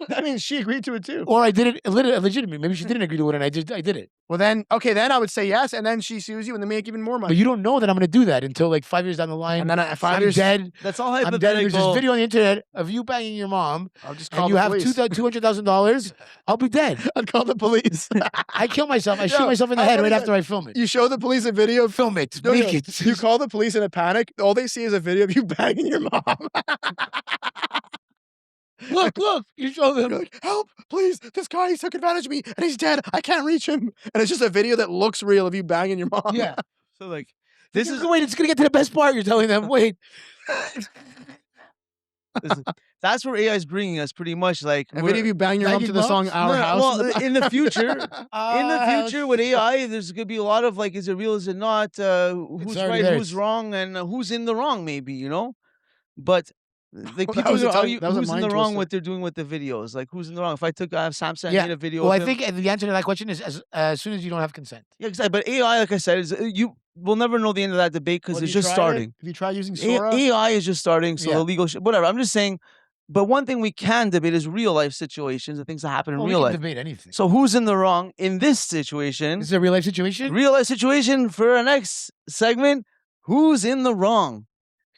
That means she agreed to it too.
Or I did it legitimately. Maybe she didn't agree to it, and I did it.
Well, then I would say yes, and then she sues you, and then make even more
But
money.
you don't know that I'm going to do that until like 5 years down the line.
And then at 5
I'm
years,
dead.
That's all
I'm dead. There's this
hypothetical.
video on the internet of you banging your mom,
I'll just call
and you
the
have
police.
$200,000. I'll be dead.
I'd call the police.
I kill myself. I shoot
Yo,
myself in the
I
head
wanna
right
get-
after I film it.
You show the police a video.
Film it.
No,
Make
no.
it.
You call the police in a panic. All they see is a video of you banging your mom.
Look. You show
You're
them.
like, help, please. This guy, he took advantage of me and he's dead. I can't reach him. And it's just a video that looks real of you banging your mom.
Yeah.
So like this is
Wait. It's going to get to the best part. You're telling them. Wait.
That's where AI is bringing us, pretty much. Like,
If any of you bang your mom to
Banging
the song
moms?
"Our
No,
House,"
well, in the future, with
shit.
AI, there's gonna be a lot of like, is it real? Is it not? Who's
already
right?
there.
Who's wrong? And who's in the wrong? Maybe, you know. But like,
That
people
was
are
a
gonna
tongue-
argue
that was a
who's in the
mind
wrong
twister.
what they're doing with the videos. Like, who's in the wrong? If I have Samson
Yeah.
made a video,
Well, I
of him,
think the answer to that question is as soon as you don't have consent.
yeah, exactly. But AI, like I said, is you will never know the end of that debate because
Well,
it's
have you
just
tried it?
starting.
Have you tried using Sora?
AI is just starting, so
Yeah.
the legal whatever. I'm just saying. But one thing we can debate is real life situations and things that happen in
Well, we
real
can
life.
debate anything.
So who's in the wrong in this situation?
This is a real life situation.
Real life situation for our next segment. Who's in the wrong?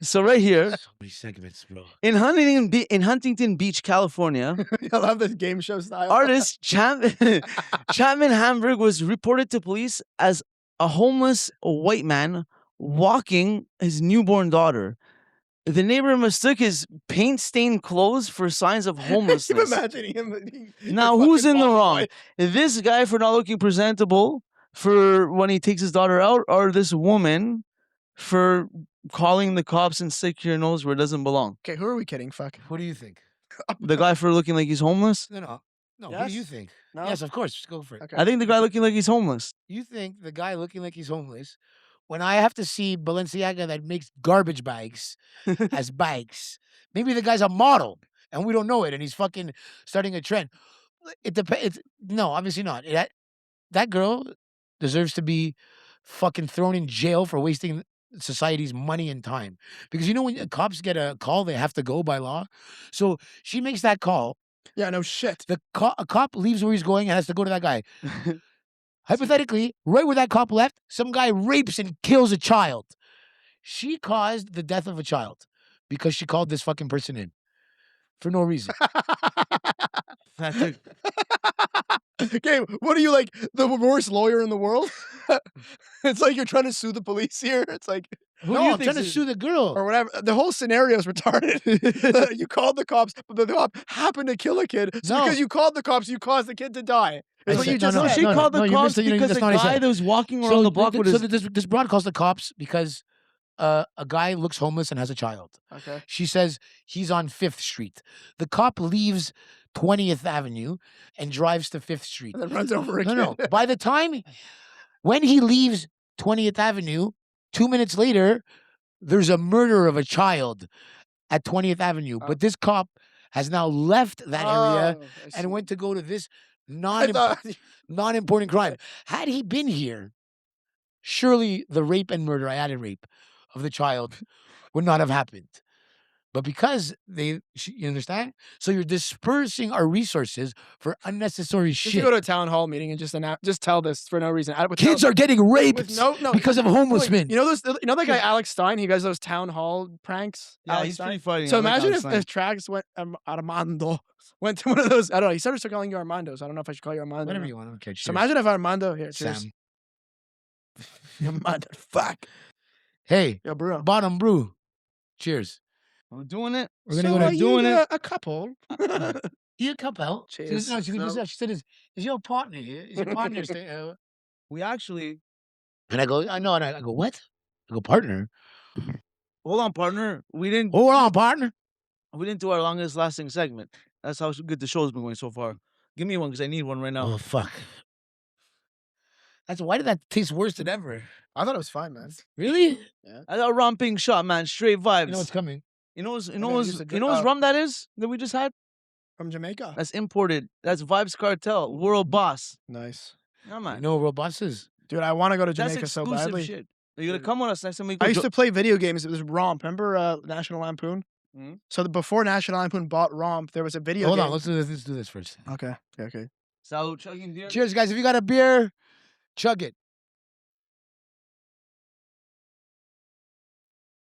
So right here
So many segments, bro.
in Huntington Beach, California,
I love this game show style.
artist Chapman Hamburg was reported to police as a homeless white man walking his newborn daughter. The neighbor mistook his paint-stained clothes for signs of
Keep
homelessness.
imagining him.
Now, who's in the wrong? This guy for not looking presentable for when he takes his daughter out, or this woman for calling the cops and stick your nose where it doesn't belong?
Okay, who are we kidding? Fuck.
What do you think?
The guy for looking like he's homeless?
No. Who do you
Yes?
think?
No?
Yes, of course. Just go for it.
Okay.
I think the guy looking like he's homeless.
You think the guy looking like he's homeless? When I have to see Balenciaga that makes garbage bags as bikes, maybe the guy's a model and we don't know it, and he's fucking starting a trend. It depends. No, obviously not. That girl deserves to be fucking thrown in jail for wasting society's money and time. Because you know when cops get a call, they have to go by law. So she makes that call.
Yeah, no shit.
A cop leaves where he's going and has to go to that guy. Hypothetically, right where that cop left, some guy rapes and kills a child. She caused the death of a child because she called this fucking person in for no reason.
Okay, what are you, like, the worst lawyer in the world? It's like you're trying to sue the police here. It's like,
Who
No,
do you
I'm trying to
think's-
sue the girl.
or whatever. The whole scenario is retarded. You called the cops, but the cop happened to kill a kid. So
No.
because you called the cops, you caused the kid to die.
I
Is what
said-
you just
no,
No,
said.
she called the
you
cops
missed it.
because
That's
the
not what I
guy
said.
that was walking around the block with his...
this broad calls the cops because a guy looks homeless and has a child.
Okay.
She says he's on 5th Street. The cop leaves 20th Avenue and drives to 5th Street.
And then runs over a kid.
No. By the time when he leaves 20th Avenue, 2 minutes later, there's a murder of a child at 20th Avenue.
Oh.
But this cop has now left that area
Oh, I see.
and went to go to this
I thought-
non-important crime. Had he been here, surely the rape and murder, I added rape, of the child would not have happened. But because you understand? So you're dispersing our resources for unnecessary
Just to
shit.
go to a town hall meeting and just tell this for no reason.
Kids are getting raped because of homeless
Wait,
men.
You know that guy Alex Stein? He does those town hall pranks.
Yeah,
Alex
he's
Stein?
pretty funny.
So
I like
imagine
Alex
if
Stein.
Trax went Armando went to one of those. I don't know. He started calling you Armando, so I don't know if I should call you Armando. or
Whatever
not.
you want. Okay, cheers.
So imagine if Armando here. Cheers.
Sam.
Armando, fuck.
Hey,
Yo, bro.
bottom brew. Cheers.
We're doing it.
We're gonna
So
go
are
to
you
doing it.
a couple.
you couple.
Cheers.
No, she just said, "Is your partner here? Is your partner stay?"
We actually...
And I go, I know. And I go, what? I go, partner.
Hold on, partner. We didn't
Hold on, partner.
do our longest lasting segment. That's how good the show's been going so far. Give me one because I need one right now.
Oh fuck. Why did that taste worse than ever?
I thought it was fine, man.
Really?
That's a romping shot, man. Straight vibes.
You know what's coming.
You know whose
use a good-
rum that is that we just had?
From Jamaica.
That's imported. That's Vibes Cartel, World Boss.
Nice.
Yeah,
You
man.
know what robust is?
Dude, I want to go to
That's
Jamaica so
exclusive
badly.
shit. Are you gonna come with us next time we go?
I used to play video games. It was Romp. Remember National Lampoon?
Mhm.
So before National Lampoon bought Romp, there was a video
Hold
game.
on, let's do this first.
Okay. Okay.
Salud, chugging beer.
Cheers, guys. If you got a beer, chug it.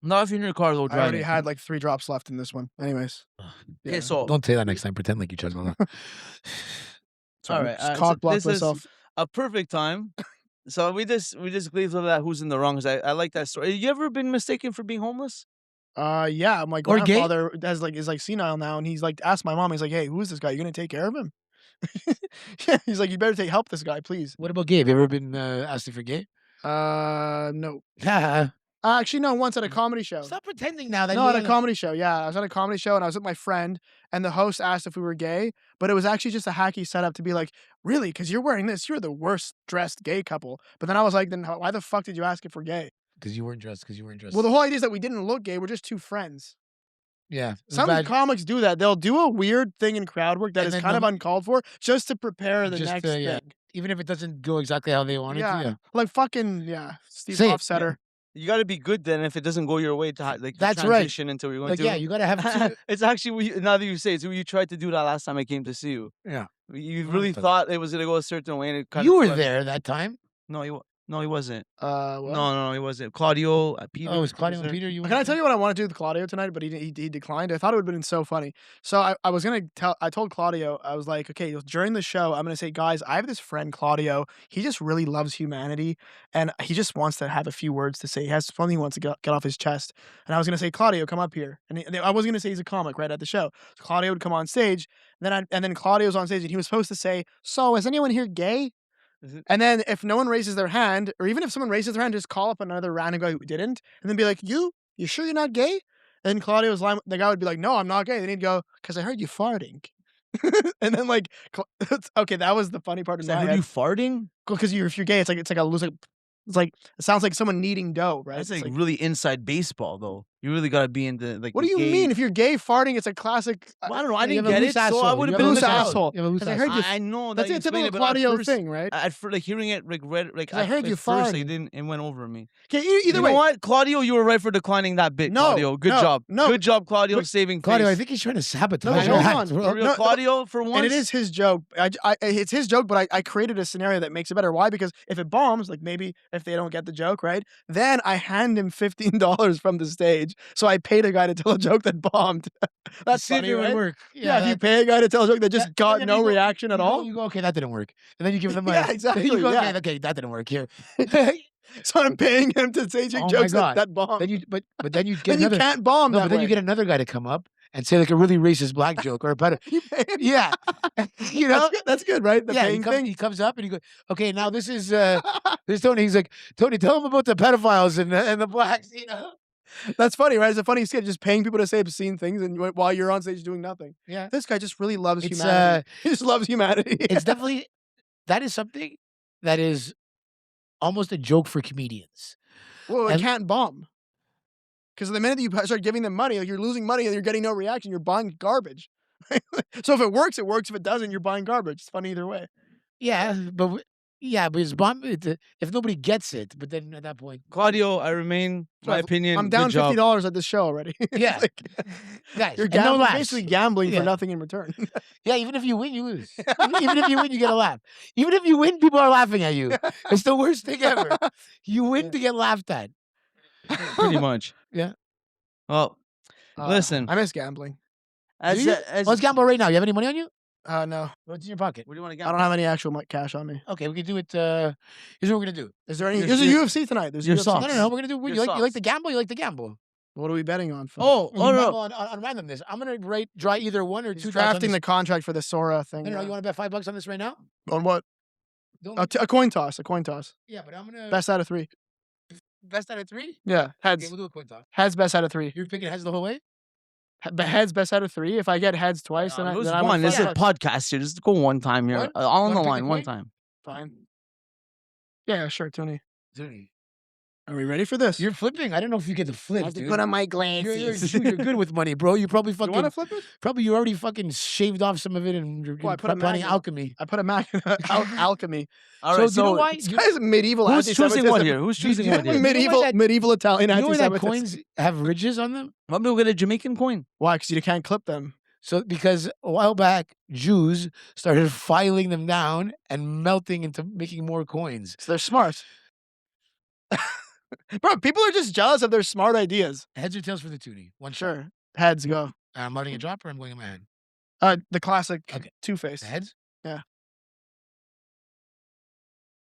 Not if you're in your car though,
I already
driving.
had like 3 drops left in this one. Anyways.
Okay, so
Don't say that next time. Pretend like you chugged one.
Sorry,
all right,
just
so
cock blocked
this is-
myself.
a perfect time. So we just glazed over that who's in the wrong. 'Cause I like that story. You ever been mistaken for being homeless?
Yeah, my
Or gay?
grandfather is like senile now, and he's like asked my mom. He's like, "Hey, who is this guy? You gonna take care of him?" Yeah, he's like, "You better help this guy, please."
What about gay? Have you ever been asked if you're gay?
No.
Haha.
Actually, no, once at a comedy show.
Stop pretending now that
No,
you
at a comedy show. Yeah, I was at a comedy show and I was with my friend, and the host asked if we were gay, but it was actually just a hacky setup to be like, really? Because you're wearing this, you're the worst dressed gay couple. But then I was like, then why the fuck did you ask if we're gay?
Because you weren't dressed.
Well, the whole idea is that we didn't look gay. We're just two friends.
Yeah.
Some comics do that. They'll do a weird thing in crowd work that
And
is
then
kind of
they'll-
uncalled for, just to prepare the
Just,
next
yeah.
thing.
Even if it doesn't go exactly how they want it to. Yeah.
Like fucking Steve
Say it,
Hofstetter.
You got to be good then if it doesn't go your way to like
That's right.
transition into what you're going
Like,
to.
yeah, you gotta have two.
It's actually now that you say it's what you tried to do that last time I came to see you.
Yeah.
You
What
really
the-
thought it was gonna go a certain way, and it kind
You
of
were there that time.
No, he wasn't.
What?
No, he wasn't. Claudio, Peter.
Oh, it was Claudio
was
and
there.
Peter. You
Can I tell you what I want to do with Claudio tonight? But he declined. I thought it would have been so funny. So I was gonna tell. I told Claudio, I was like, okay, during the show, I'm gonna say, guys, I have this friend Claudio. He just really loves humanity, and he just wants to have a few words to say. He has something he wants to get off his chest. And I was gonna say, Claudio, come up here. And I was gonna say he's a comic right at the show. So Claudio would come on stage, and then Claudio's on stage, and he was supposed to say, so is anyone here gay? And then if no one raises their hand, or even if someone raises their hand, just call up another random guy who didn't, and then be like, you sure you're not gay? And Claudio's line, the guy would be like, no, I'm not gay. Then he'd go, because I heard you farting. And then like, okay, that was the funny part.
Is that who you farting?
Because if you're gay, it's like a loose, it sounds like someone kneading dough, right?
That's
It's
like really inside baseball, though. You really got to be into like.
what do you mean? If you're gay, farting, it's a classic.
Well, I don't know. I
You
didn't
have a
get
loose
it, so I
asshole.
would
You
have
have a
been
loose
like,
asshole.
You have a loose
'Cause I
asshole.
heard you.
I know that
That's
you
a
explained
typical
it, but at
Claudio
first,
thing, right?
like hearing it like
I heard you
at first,
farting.
it went over me.
Okay, either
You
way.
know what, Claudio, you were right for declining that bit.
No,
Claudio, good
no,
job.
no.
Good job, Claudio,
But-
saving
Claudio,
face.
I think he's trying to sabotage
No,
your
hold
act,
on.
bro.
For real,
No,
Claudio, for once.
And it is his joke. It's his joke, but I created a scenario that makes it better. Why? Because if it bombs, like maybe if they don't get the joke, right? Then I hand him $15 from the stage. So I paid a guy to tell a joke that bombed. That's
See if
funny,
it would
right?
work.
Yeah, if you pay a guy to tell a joke that just got
then
no
you go-
reaction at
you go-
all.
You go, okay, that didn't work. And then you give them money.
Yeah, exactly,
Then you go,
yeah.
okay, that didn't work here.
So I'm paying him to say
Oh my
jokes
God.
that bomb.
Then you, but then you get
Then you
another.
can't bomb
No,
that
but then
way.
you get another guy to come up and say like a really racist black joke or a better.
You pay him.
Yeah, you know.
That's good, right? The
Yeah,
paying thing.
he comes up and he goes, okay, now this is Tony. He's like, Tony, tell him about the pedophiles and the blacks. You know.
That's funny, right? It's a funny skit, just paying people to say obscene things and while you're on stage doing nothing.
Yeah,
This guy just really loves
it's
humanity. He just loves humanity.
it's definitely that is something that is almost a joke for comedians.
Well, it
and-
can't bomb. Because the minute that you start giving them money, like you're losing money and you're getting no reaction, you're buying garbage. So if it works, it works. If it doesn't, you're buying garbage. It's funny either way.
Yeah, but it's bomb if nobody gets it. But then at that point,
Claudio, I remain, my opinion.
I'm down
good job.
$50 at this show already. It's
Yeah.
like,
guys,
you're
and no laughs.
basically gambling
Yeah.
for nothing in return.
Yeah, even if you win, you lose. Even if you win, you get a laugh. Even if you win, people are laughing at you. It's the worst thing ever. You win to get laughed at.
Pretty much.
Yeah.
Well, listen.
I miss gambling.
as,
Do you?
as
Let's gamble right now. You have any money on you?
No,
What's in your pocket?
what do you want to
I
get?
don't have any actual cash on me.
Okay, we can do it. Here's what we're gonna do.
Is there any?
Your-
There's a
your-
UFC tonight. There's
your
UFC.
socks.
No. We're gonna do.
Your
You like
socks.
to gamble? You like to gamble?
What are we betting on? Phil?
Oh,
We
oh
can
no.
gamble on randomness. I'm gonna draw either one or
He's
two.
drafting the contract for the Sora thing.
No. You want to bet $5 on this right now?
on what?
Don't.
A coin toss. A coin toss.
Yeah, but I'm gonna
Best out of 3.
best out of 3.
Yeah,
Okay,
heads.
we'll do a coin toss.
Heads best out of 3.
You're picking heads the whole way.
Heads best out of 3. If I get heads twice, then I
Who's
then
one?
I'm
This is a podcast here. Just go one time here.
One?
All on
You
the
wanna pick
line,
a
one
coin?
time.
fine. Yeah, sure, Tony.
Tony,
Are we ready for this?
you're flipping. I don't know if you get the flip, dude.
on my
You're good with money, bro. You probably
You
fucking
want to flip it?
probably you already fucking shaved off some of it and you're
Well, I put a
planning
magnet.
alchemy.
I put a Mac alchemy.
All
So
right,
do you know why?
This guy's medieval.
Who's choosing
anti-Semitism.
what here? Who's choosing what here?
you know why
Medieval,
that-
medieval Italian
You know why that
anti-Semitism.
coins have ridges on them?
Want me to get a Jamaican coin?
Why? Because you can't clip them.
So because a while back, Jews started filing them down and melting into making more coins.
So they're smart. Bro, people are just jealous of their smart ideas.
Heads or tails for the toonie? One shot.
Sure. Heads go.
I'm letting it drop or I'm going in my hand.
The classic
Okay.
Two-Face.
The heads?
Yeah.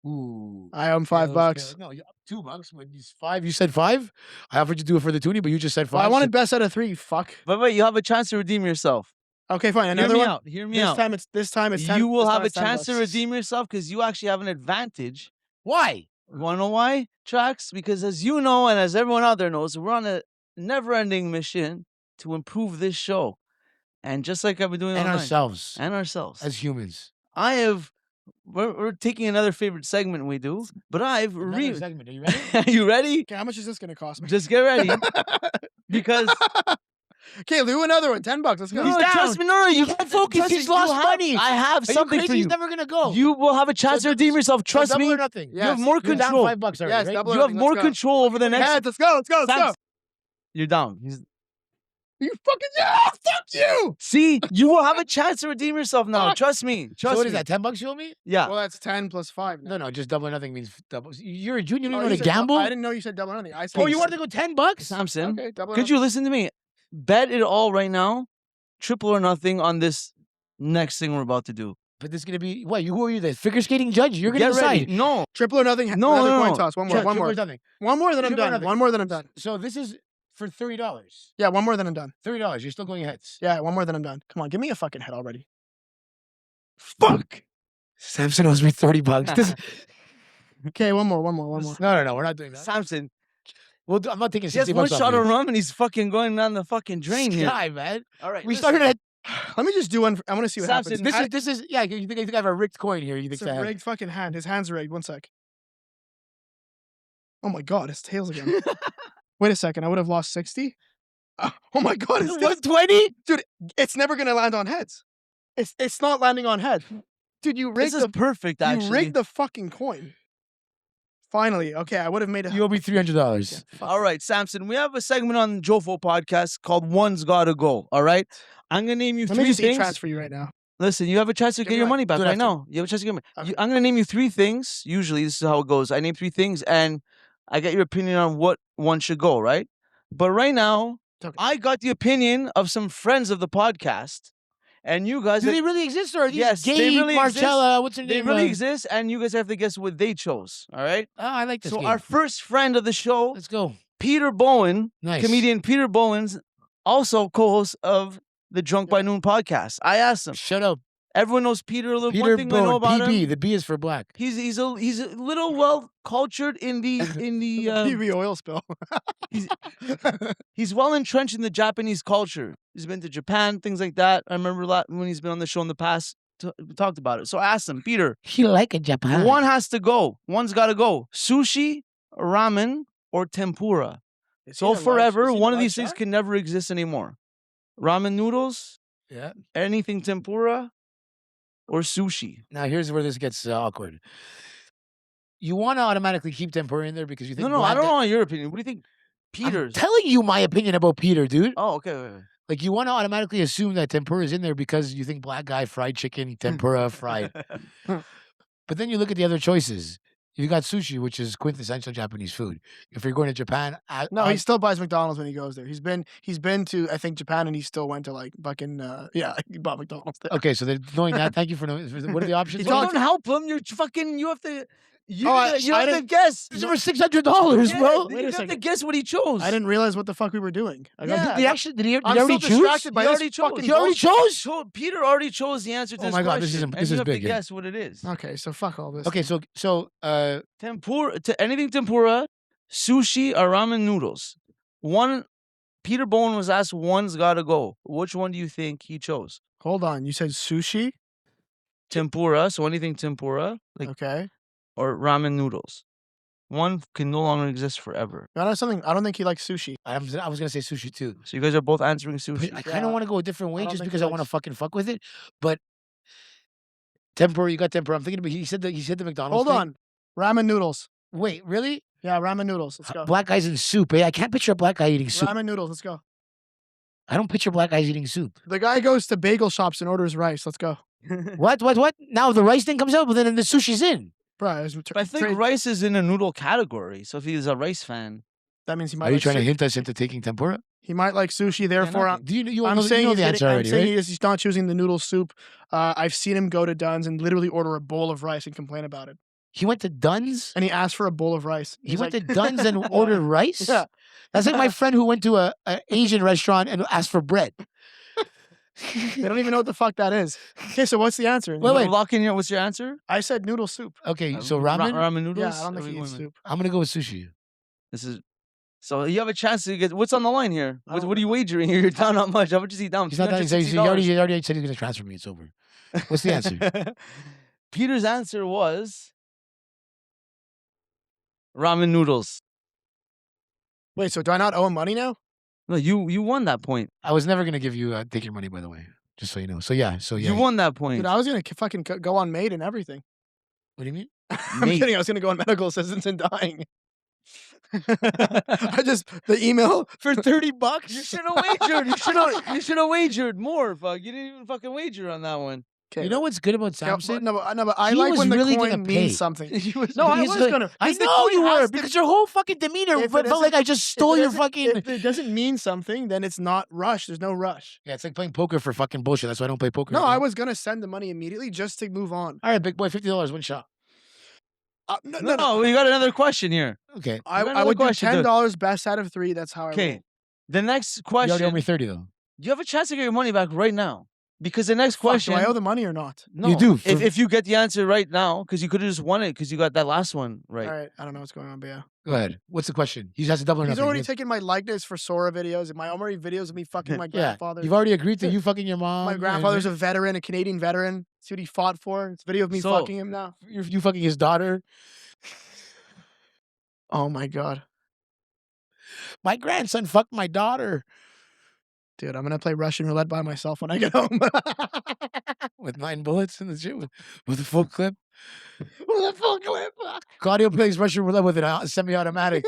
Ooh.
I owe him $5.
Tails. No, $2. When you 5, you said 5. I offered you to do it for the toonie, but you just said 5.
Well, I wanted best out of 3. Fuck.
But wait, you have a chance to redeem yourself.
Okay, fine. Another
Hear me
one.
out. Hear me
This
out.
time it's 10.
You will
this
have
time
a
it's $10.
chance to redeem yourself because you actually have an advantage.
Why?
You want to know why, Traxxx? Because as you know, and as everyone out there knows, we're on a never-ending mission to improve this show. And just like I've been doing
And
online.
ourselves.
And ourselves.
As humans.
We're taking another favorite segment we do, but
Another segment. Are you ready?
Are you ready?
Okay, how much is this going to cost me?
Just get ready. Because
Okay, do another one. $10. Let's go.
no, trust me, no, you
can't focus.
trust me,
He's lost money.
I have
Are you
something
crazy?
for you.
He's never gonna go.
You will have a chance to redeem yourself. Trust
double
me.
or nothing.
You have
Yes.
more
You're down
control.
$5 already,
Yes,
right?
double or
You have
nothing.
more
Let's go.
control over the next.
Yeah, let's go. Let's go. Let's go.
Samson, you're down.
You fucking fuck you.
See, you will have a chance to redeem yourself now. Trust me. Trust
So what
me.
is that? $10 you owe me?
Yeah.
Well, that's 10 plus 5.
No, just double or nothing means double. You're a junior. You
Oh,
don't know
you
to
said
gamble.
I didn't know you said double or nothing. I said.
Oh, you wanted to go $10?
Samson,
Okay, double or
could you
nothing.
listen to me? Bet it all right now. Triple or nothing on this next thing we're about to do.
But this is gonna be what? Who are you? The figure skating judge? You're gonna
Get
decide.
ready. No.
Triple or nothing?
No,
another
no,
coin
no.
toss. One more.
Triple
One more.
or nothing.
One more, then I'm
Triple or
done.
nothing.
One more, then I'm done.
So this is for $30.
Yeah, one more, then I'm done.
$30. You're still going heads.
Yeah, one more, then I'm done. Come on, give me a fucking head already.
Fuck. Samson owes me $30. This,
Okay, one more.
no, we're not doing that.
Samson,
Well, I'm not taking
he has
$60
one
off
shot
you.
of rum and he's fucking going down the fucking drain
This
here.
guy, man.
All right.
We
listen.
started at.
Let me just do one. I want to see what
Samson,
happens.
This is yeah. You think I have a rigged coin here? You think
It's a
I have?
rigged fucking hand. His hand's rigged. One sec. Oh my god, his tail's again. Wait a second. I would have lost 60. Oh my god, his tail.
120?
Dude, it's never gonna land on heads. It's not landing on head. Dude, you rigged
This is
the
perfect, actually.
you rigged the fucking coin. Finally, okay, I would have made a.
You owe me $300.
All right, Samson, we have a segment on the JOFO podcast called One's Gotta Go. All right. I'm going to name you
Let me
three
just
things.
transfer you right now.
Listen, you have a chance to
Give
get
me
your
my-
money back
don't
right
have to.
now. You have a chance to get money.
Okay.
I'm going to name you three things. Usually, this is how it goes. I name three things, and I get your opinion on what one should go, right? But right now,
Okay.
I got the opinion of some friends of the podcast, and you guys,
Do they really exist, or are these
Yes, they
gay
really
Marcella? What's her
they
name?
really exist, and you guys have to guess what they chose. All right.
Oh, I like this
So
game.
our first friend of the show,
Let's go.
Peter Bowen,
Nice.
comedian Peter Bowens, also co-host of the Drunk by Noon podcast. I asked him.
Shut up.
Everyone knows Peter a little.
Peter
One thing we know
Bowen.
about
PB.
him,
The B is for black.
he's a little well cultured in the
PV oil spill.
he's well entrenched in the Japanese culture. He's been to Japan, things like that. I remember a lot when he's been on the show in the past. We talked about it. So I asked him, Peter,
He like a Japan.
one has to go. One's got to go. Sushi, ramen, or tempura. So forever, one of these things can never exist anymore. Ramen noodles,
Yeah.
anything tempura, or sushi.
Now here's where this gets awkward. You want to automatically keep tempura in there because you think.
No, I
black
don't know your opinion. What do you think?
I'm
Peter's.
telling you my opinion about Peter, dude.
Oh, okay. Wait.
Like you want to automatically assume that tempura is in there because you think black guy fried chicken, tempura fried. But then you look at the other choices. You got sushi, which is quintessential Japanese food. If you're going to Japan,
No, he still buys McDonald's when he goes there. He's been to I think Japan, and he still went to like fucking yeah, he bought McDonald's there.
okay. So then knowing that, thank you for knowing. What are the options?
You don't help him. You're fucking. You have to. You
Oh,
have to
I
guess.
This is for $600,
Yeah,
bro.
Wait a
you have to
second.
guess what he chose.
I didn't realize what the fuck we were doing. I got,
Yeah.
Did he actually? Did he
I'm
already
so
choose?
distracted by
He
this
already chose.
fucking
He already
bullshit.
chose.
Peter already chose the answer to
Oh
this
my God, this
question.
is
and you have
big,
to
yeah.
guess what it is.
Okay, so fuck all this.
Okay, so
Tempura, anything tempura, sushi, or ramen noodles. One, Peter Bowen was asked, one's got to go. Which one do you think he chose?
Hold on. You said sushi?
Tempura, so anything tempura, like
Okay.
or ramen noodles. One can no longer exist forever.
You know something? I don't think he likes sushi.
I was gonna say sushi too.
So you guys are both answering
But
sushi.
I kind of
Yeah.
want to go a different way
I don't
just
think
because
he
I want to
likes-
fucking fuck with it. But tempura, you got tempura. I'm thinking about he said the McDonald's.
Hold
thing.
on. Ramen noodles.
Wait, really?
Yeah, ramen noodles. Let's go.
Black guys in soup. Eh? I can't picture a black guy eating soup.
Ramen noodles. Let's go.
I don't picture black guys eating soup.
The guy goes to bagel shops and orders rice. Let's go.
What? Now the rice thing comes out, but then the sushi's in.
Bro,
But I think rice is in a noodle category. So if he's a rice fan,
that means he might.
Are you
like
trying to
su-
hint us into taking tempura?
He might like sushi. Therefore, I'm,
Do you
I'm
know,
saying
you know
he's
the answer
I'm
already,
saying
right?
he's not choosing the noodle soup. I've seen him go to Dunn's and literally order a bowl of rice and complain about it.
He went to Dunn's.
And he asked for a bowl of rice.
He
He's
went
like,
to Dunn's and ordered rice.
Yeah.
That's like my friend who went to a Asian restaurant and asked for bread.
They don't even know what the fuck that is. Okay, so what's the answer?
Wait.
Lock in your. What's your answer?
I said noodle soup.
Okay, so ramen.
Ramen noodles.
Yeah, I don't think he
Wait,
eats
wait.
soup.
I'm gonna go with sushi.
This is. So you have a chance to get. What's on the line here?
I don't
What are you wagering here? You're down not much. How much is he down?
He's not that. He already said he's gonna transfer me. It's over. What's the answer?
Peter's answer was ramen noodles.
Wait, so do I not owe him money now?
No, you won that point.
I was never gonna give you take your money, by the way, just so you know. So yeah.
You won that point.
Dude, I was gonna fucking go on Maid and everything.
What do you mean?
I'm kidding. I was gonna go on medical assistance and dying. The email for $30.
You should have wagered. You should have wagered more. Fuck, you didn't even fucking wager on that one.
You know what's good about
Yeah,
Samson?
no, but I
He
like
was
when the
really
coin
gonna pay.
means something. No, I
He's
was
like-
gonna.
I
'cause the
know
coin
you were
has to-
because your whole fucking demeanor
If it
felt like
doesn't-
I just stole your
If
fucking.
it doesn't mean something, then it's not rush. There's no rush.
Yeah, it's like playing poker for fucking bullshit. That's why I don't play poker.
No,
anymore.
I was gonna send the money immediately just to move on.
All right, big boy, $50, one shot.
No, we got another question here.
Okay.
I would do $10 best out of 3. That's how I roll.
Okay, the next
You already owe
question.
me 30 though.
You have a chance to get your money back right now because the next
Fuck,
question.
do I owe the money or not?
No,
You do,
If you get the answer right now, because you could have just won it because you got that last one right.
All right, I don't know what's going on, but yeah.
Go ahead. What's the question? He has to double or
He's
nothing.
already
Yes.
taken my likeness for Sora videos and my already videos of me fucking my
Yeah,
grandfather.
you've already agreed to you fucking your mom.
My grandfather's a veteran, a Canadian veteran. See what he fought for? It's a video of me
So-
fucking him now.
you fucking his daughter.
Oh my god.
My grandson fucked my daughter
Dude, I'm gonna play Russian roulette by myself when I get home.
with 9 bullets in the shit with a full clip.
With a full clip.
Claudio plays Russian roulette with a semi-automatic.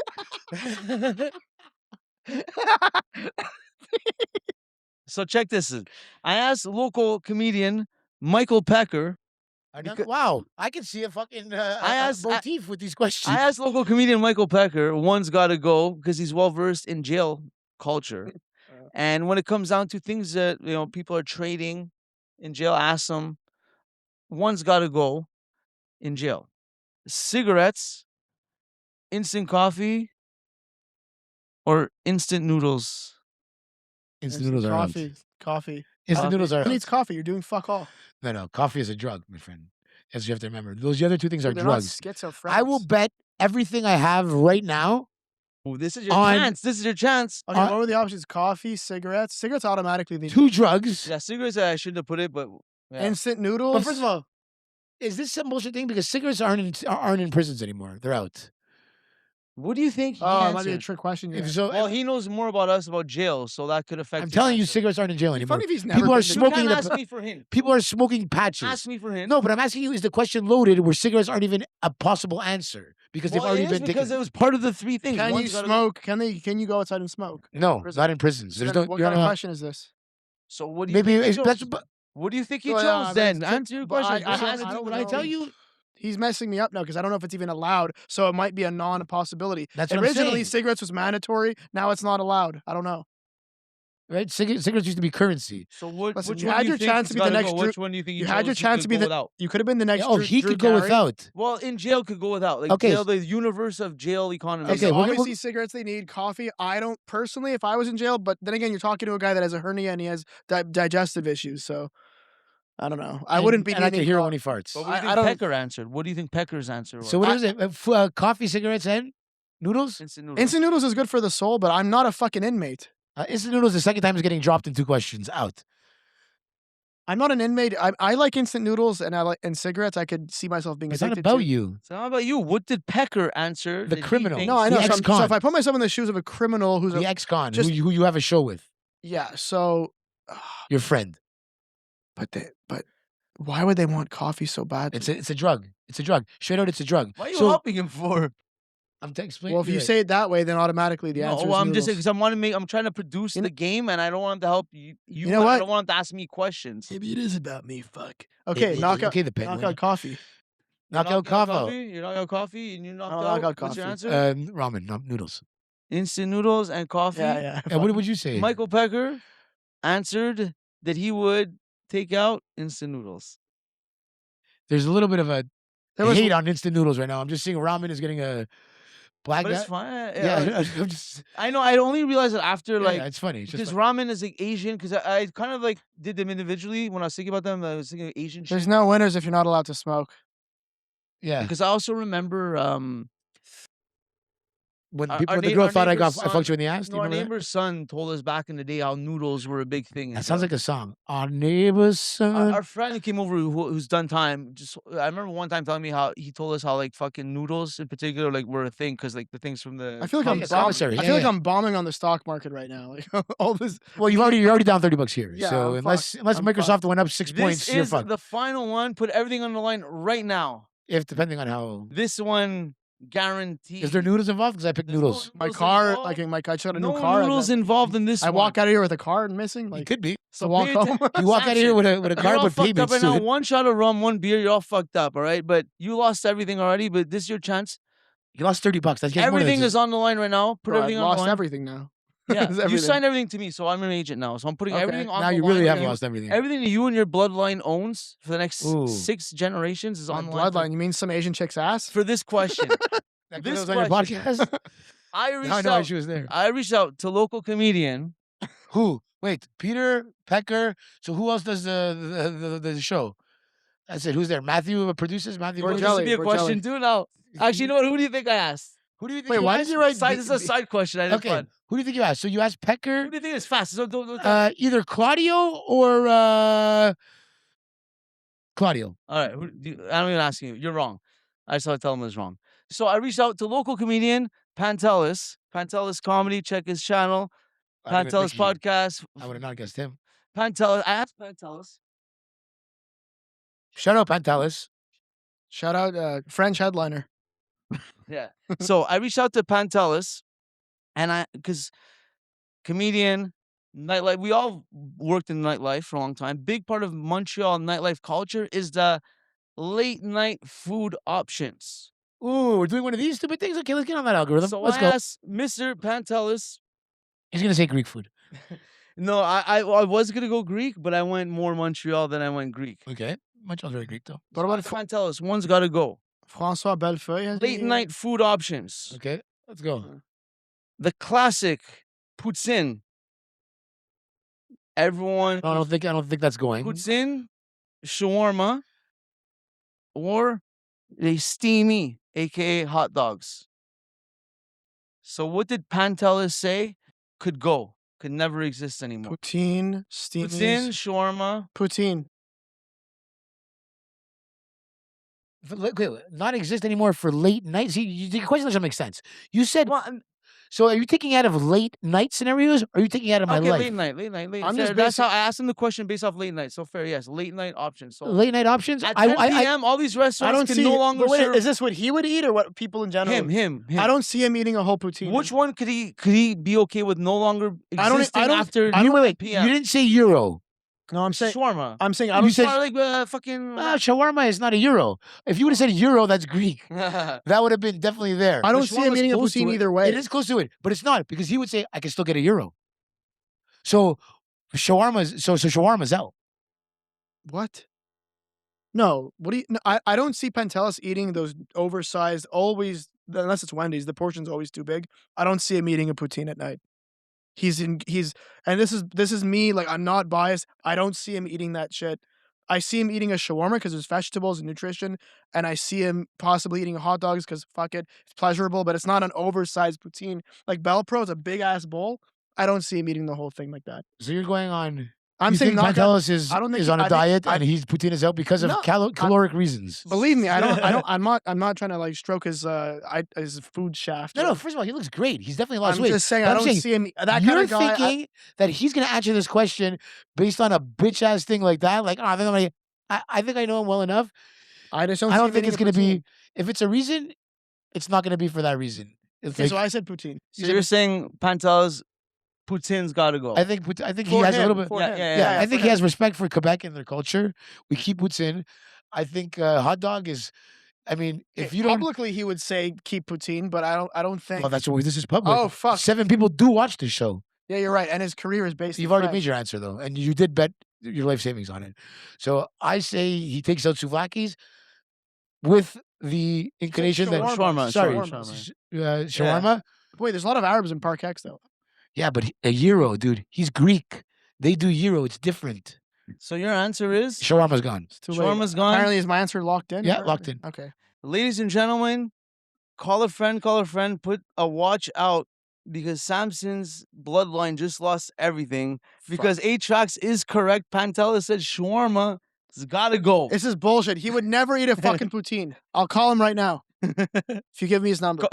So check this out. I asked local comedian Michael Pecker.
Wow, I can see a fucking motif with these questions.
I asked local comedian Michael Pecker. One's got to go because he's well versed in jail culture, and when it comes down to things that people are trading in jail, ask them. One's got to go in jail: cigarettes, instant coffee, or instant noodles.
Instant noodles are out.
Coffee.
Instant noodles are
Who
out.
needs coffee? You're doing fuck all.
No, coffee is a drug, my friend. As you have to remember. Those other two things are
Dude, they're not
drugs.
schizophrenics.
I will bet everything I have right now.
Oh, this is your
On-
chance. This is your chance.
Okay, what were the options? Coffee, cigarettes. Cigarettes automatically. They
2 drugs.
Yeah, cigarettes. I shouldn't have put it, but yeah.
Instant noodles.
But first of all, is this some bullshit thing? Because cigarettes aren't in prisons anymore. They're out.
What do you think? He
oh, it might be a
answered?
trick question.
If
Yeah.
so,
Well, he knows more about us about jail, so that could affect.
I'm
his
telling you,
answer.
cigarettes aren't in jail
It'd be
anymore.
funny if he's never
People are
been to-
You
smoking.
can't ask me for him.
People are smoking patches.
Ask me for him.
No, but I'm asking you: is the question loaded where cigarettes aren't even a possible answer because they've
Well,
already
it is
been
because
taken?
it was part of the 3 things.
Can you
One's gotta go-
smoke? Can you go outside and smoke?
No,
Prison.
not in prisons. There's
Then
no.
what
You're
kind of
not.
question is this?
So what do you
Maybe
think he
that's.
chose?
But
What do you think he
Well,
chose
yeah, but
then?
it's-
Answer your
but
question.
I
What has
don't
to do
know.
with
when I
it?
tell you,
He's messing me up now because I don't know if it's even allowed. So it might be a non-possibility.
That's what I'm
Originally,
saying.
cigarettes was mandatory. Now it's not allowed. I don't know.
right? Cigarettes used to be currency.
So what?
Listen,
which
you
one
had
do you
your
think
chance
he's
to be the
gotta
next
go?
Drew-
Which one do you think
You
he
had your
chose he
chance
could
to be
go
the.
without?
You could have been the next.
Oh,
Drew,
he
Drew
could go
Carey.
without.
Well, in jail could go without. Like
Okay.
jail, the universe of jail economy.
Okay,
Okay,
so
we're-
obviously cigarettes they need, coffee. I don't personally if I was in jail, but then again, you're talking to a guy that has a hernia and he has digestive issues, so I don't know. I wouldn't be
And I can
needing
hear
co-
when he farts.
But what do you
I
think
don't-
Pecker answered? What do you think Pecker's answer was?
So what is it? Coffee, cigarettes, and noodles?
Instant noodles.
Instant noodles is good for the soul, but I'm not a fucking inmate.
Instant noodles. The second time is getting dropped in 2 questions. Out.
I'm not an inmate. I like instant noodles and cigarettes. I could see myself being
It's not
addicted
about
to.
you.
So how about you? What did Pecker answer?
The
that he
criminal.
thinks-
No, I
The
know. So,
ex-con.
so if I put myself in the shoes of a criminal who's
The
a
ex-con
just-
who you have a show with.
yeah, so
Your friend.
but why would they want coffee so bad?
It's a drug. It's a drug. Straight out, it's a drug.
What are you
So
helping him for?
I'm explaining.
Well, if you say it that way, then automatically the
No,
answer
well,
is
I'm just
noodles.
because I'm trying to produce
You
the game, and I don't want him to help you.
You know
I
what?
don't want him to ask me questions.
Maybe it is about me. Fuck. Okay,
It-
knock out.
okay, the penguin.
Knock out coffee.
Knock out coffee.
You knock out coffee, and you knocked
I'll
out.
knock out
What's your
coffee.
answer?
Ramen, no, noodles.
Instant noodles and coffee.
Yeah.
And what would you say?
Michael Pecker answered that he would take out instant noodles.
There's a little bit of a
There was
hate on instant noodles right now. I'm just seeing ramen is getting a Black
But
guy.
it's fine.
Yeah, I'm just.
I know. I only realized it after
Yeah,
like
yeah, it's funny. It's just
because
funny.
ramen is like Asian. Because I kind of like did them individually when I was thinking about them. I was thinking of Asian
There's
shit.
no winners if you're not allowed to smoke.
Yeah.
Because I also remember
When
our,
people,
our,
when the
neigh-
girl
our
thought I
neighbor's
fucked you in the
son.
ass. Do
No,
you
our
remember that?
neighbor's son told us back in the day how noodles were a big thing. and
That sounds
stuff.
like a song. Our neighbor's son.
Our friend who came over who's done time. I remember one time telling me how he told us how like fucking noodles in particular like were a thing because like the things from the.
I feel like I'm
Yeah,
bombing.
commissary.
I
Yeah,
feel like
yeah.
I'm bombing on the stock market right now. Like all this.
Well, you're already down $30 here.
Yeah,
So
I'm
unless
fucked.
unless
I'm
Microsoft went up 6
This
points, you're
is
fucked.
the final one. Put everything on the line right now.
If depending on how.
This one guaranteed.
Is there noodles involved? Because I picked
There's no
noodles.
My
noodles
car,
involved.
like I just got a
No
new car.
noodles involved in this.
I
one.
walk out of here with a card missing.
You
Like
could be.
to walk
pay
home.
You walk out of here with a
You're
card
all
with
fucked up
payments
right
to
now.
it.
One shot of rum, one beer. You're all fucked up. All right, but you lost everything already. But this is your chance.
You lost $30. That's getting more than
Everything
this.
is on the line right now. Put
Bro, I've
everything on the
lost
line.
everything now.
Yeah,
It's
you
everything.
signed everything to me, so I'm an agent now. So I'm putting
Okay.
everything on
Now
the
you
line.
really have
You-
lost everything.
Everything that you and your bloodline owns for the next
Ooh.
6 generations is
My
on the line.
bloodline. You mean some Asian chick's ass?
For this question,
That
this
was on your
question.
podcast.
I
Now I
reached
know why
out.
she was there.
I reached out to local comedian.
Who? Wait, Peter Pecker. So who else does the show? That's it. Who's there? Matthew produces. Matthew.
Or
This
Boyce?
would be a
Borgelli.
question too. Now, actually, you know what? Who do you think I asked?
Who do you think?
Wait,
you
why
asked?
did you write?
This is a side question. I didn't
Okay.
fun.
Who do you think you asked? So you asked Pecker,
Who do you think is fast? So don't
either Claudio or Claudio.
All right. I'm even asking you. You're wrong. I just have to tell him it's wrong. So I reached out to local comedian Pantelis. Pantelis Comedy. Check his channel.
I would
Pantelis Podcast.
have not guessed him.
Pantelis. I asked Pantelis.
Shout out Pantelis.
Shout out French headliner.
Yeah. So I reached out to Pantelis, and because comedian, nightlife. We all worked in nightlife for a long time. Big part of Montreal nightlife culture is the late night food options.
Ooh, we're doing one of these stupid things. Okay, let's get on that algorithm.
So
Let's
I
go.
asked Mr. Pantelis.
He's gonna say Greek food.
No, I was gonna go Greek, but I went more Montreal than I went Greek.
Okay, Montreal's very Greek though.
What about
Pantelis? One's got to go.
François Bellefeuille? Has
Late
any-
night food options.
Okay, let's go.
The classic poutine. Everyone
I don't think that's going.
poutine, shawarma, or a steamy, aka hot dogs. So what did Pantelis say? Could go, could never exist anymore.
Poutine, steamies.
Poutine, shawarma.
Poutine.
Not exist anymore for late night. See, your question doesn't make sense. You said
Well,
so. Are you taking out of late night scenarios, or are you taking out of my
okay,
life?
late night.
I'm
Fair.
just
That's how I asked him the question based off late night. So fair, yes, late night options. So
Late night options.
at 10 p.m., all these
I
restaurants
don't
can
see.
no longer
but wait,
serve
is this what he would eat or what people in general?
him.
I don't see him eating a whole poutine.
Which one could he be okay with no longer
I don't-
existing
I don't-
after
I don't-
Wait.
PM?
You didn't say euro.
No, I'm saying.
shawarma?
I'm saying I
You
don't.
said-
Like fucking.
Shawarma is not a euro. If you would have said euro, that's Greek.
But
That would have been definitely there.
I don't
Which
see
one
him
was
eating a
close to
poutine
it?
either way.
It is close to it, but it's not because he would say I can still get a euro. So shawarma's out.
What? No. What do you? No, I don't see Pantelis eating those oversized. Always, unless it's Wendy's, the portion's always too big. I don't see him eating a poutine at night. And this is me. Like, I'm not biased. I don't see him eating that shit. I see him eating a shawarma because there's vegetables and nutrition, and I see him possibly eating hot dogs because fuck it, it's pleasurable, but it's not an oversized poutine. Like Bell Pro is a big ass bowl. I don't see him eating the whole thing like that.
So you're going on.
I'm
you
saying
think
knock out.
Pantelis is
I don't think
is
he-
on a
I think-
diet
I-
and he's poutine is out because of
No,
caloric reasons.
Believe me, I'm not trying to like stroke his food shaft.
No. First of all, he looks great. He's definitely lost
I'm
weight.
just saying
But
I
I'm
don't
saying,
see him that kind
You're
of guy.
thinking that he's going to answer this question based on a bitch ass thing like that. Like, I think I think I know him well enough.
I just don't.
I
see
don't
him
think
eating
it's
a
going to
poutine.
be. If it's a reason, it's not going to be for that reason. It's
Okay,
like-
so I said poutine.
so you're saying Pantelis, poutine's got to go.
I think he
For
has a little
him,
bit.
for
Yeah,
him.
yeah,
Yeah, I
for
think he
him.
has respect for Quebec and their culture. We keep poutine. I think hot dog is. I mean, if
Okay,
you don't.
publicly, he would say keep poutine, but I don't think.
Well, that's what this is public.
Oh, fuck.
7 people do watch this show.
Yeah, you're right. And his career is based.
You've
in
already
French.
made your answer though, and you did bet your life savings on it. So I say he takes out souvlaki's. with the inclination that
shawarma.
sorry,
Shawarma.
shawarma.
Wait, there's a lot of Arabs in Park X though.
Yeah, but a gyro, dude. He's Greek. They do gyro. It's different.
So your answer is
Shawarma's gone.
It's too late.
shawarma's gone.
Apparently, is my answer locked in?
Yeah, locked in.
Okay.
Ladies and gentlemen, call a friend, put a watch out because Samson's bloodline just lost everything because A-Traxxx is correct. Pantelis said shawarma has gotta go.
This is bullshit. He would never eat a fucking poutine. I'll call him right now. If you give me his number.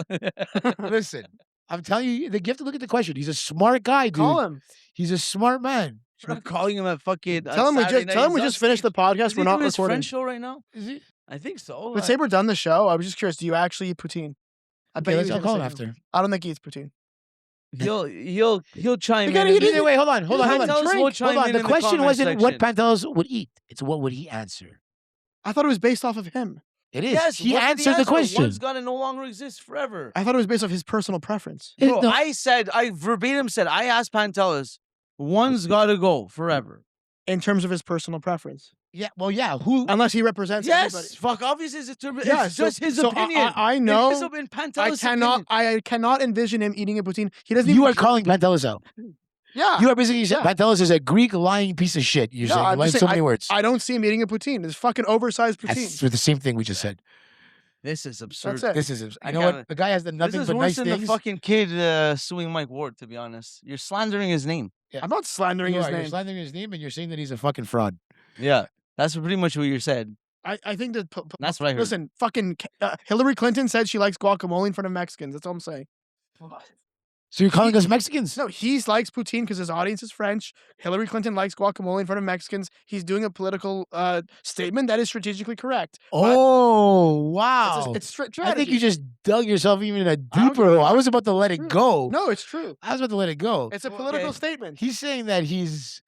Listen, I'm telling you, you have to look at the question. He's a smart guy, dude.
Call him.
He's a smart man.
We're not calling him at fucking.
Tell him we just finished the podcast.
Is
We're
he
not
doing his
recording.
French show right now?
Is he?
I think so.
But say we're done the show. I was just curious. Do you actually eat poutine? I bet
Okay,
you
I'll
he's
call him
gonna
after.
say- I don't think he eats poutine.
He'll chime
You gotta
in.
eat it.
Wait, hold on.
Pantelis will chime
Hold on.
in
The
in
question
comment
wasn't what
section.
Pantelis would eat. It's what would he answer.
I thought it was based off of him.
It is.
Yes,
he
what did
answered the
answer?
question.
One's gotta no longer exist forever.
I thought it was based off his personal preference.
Bro,
No,
I verbatim said, I asked Pantelis, one's gotta go forever.
In terms of his personal preference.
yeah, well, yeah. Who?
Unless he represents
Yes,
everybody.
fuck. Obviously, it's
Yeah,
just his opinion.
I know.
It's his opinion, Pantelis'
I cannot envision him eating a poutine. He doesn't
You
even
are calling Pantelis out.
Yeah.
You are basically saying
Yeah.
Pantelis is a Greek lying piece of shit. You're
No,
saying
I'm
like
just
so
saying,
many words.
I don't see him eating a poutine. It's fucking oversized
That's
poutine.
for the same thing we just said.
This is absurd.
That's it.
This is. I
You
know
gotta-
what the guy has done
This
nothing
is
but
worse
nice
than
things.
the fucking kid suing Mike Ward, to be honest. You're slandering his name.
I'm not slandering his
You're
name.
slandering his name, and you're saying that he's a fucking fraud.
Yeah. That's pretty much what you said.
I think that.
That's what I heard.
Listen, fucking Hillary Clinton said she likes guacamole in front of Mexicans. That's all I'm saying.
So you're calling us Mexicans?
No, he likes poutine because his audience is French. Hillary Clinton likes guacamole in front of Mexicans. He's doing a political statement that is strategically correct.
Oh wow!
It's strategy.
I think you just dug yourself even a
don't
deeper hole. I was about to let it go.
No, it's true.
I was about to let it go.
It's a political
Okay.
statement.
He's saying that he's.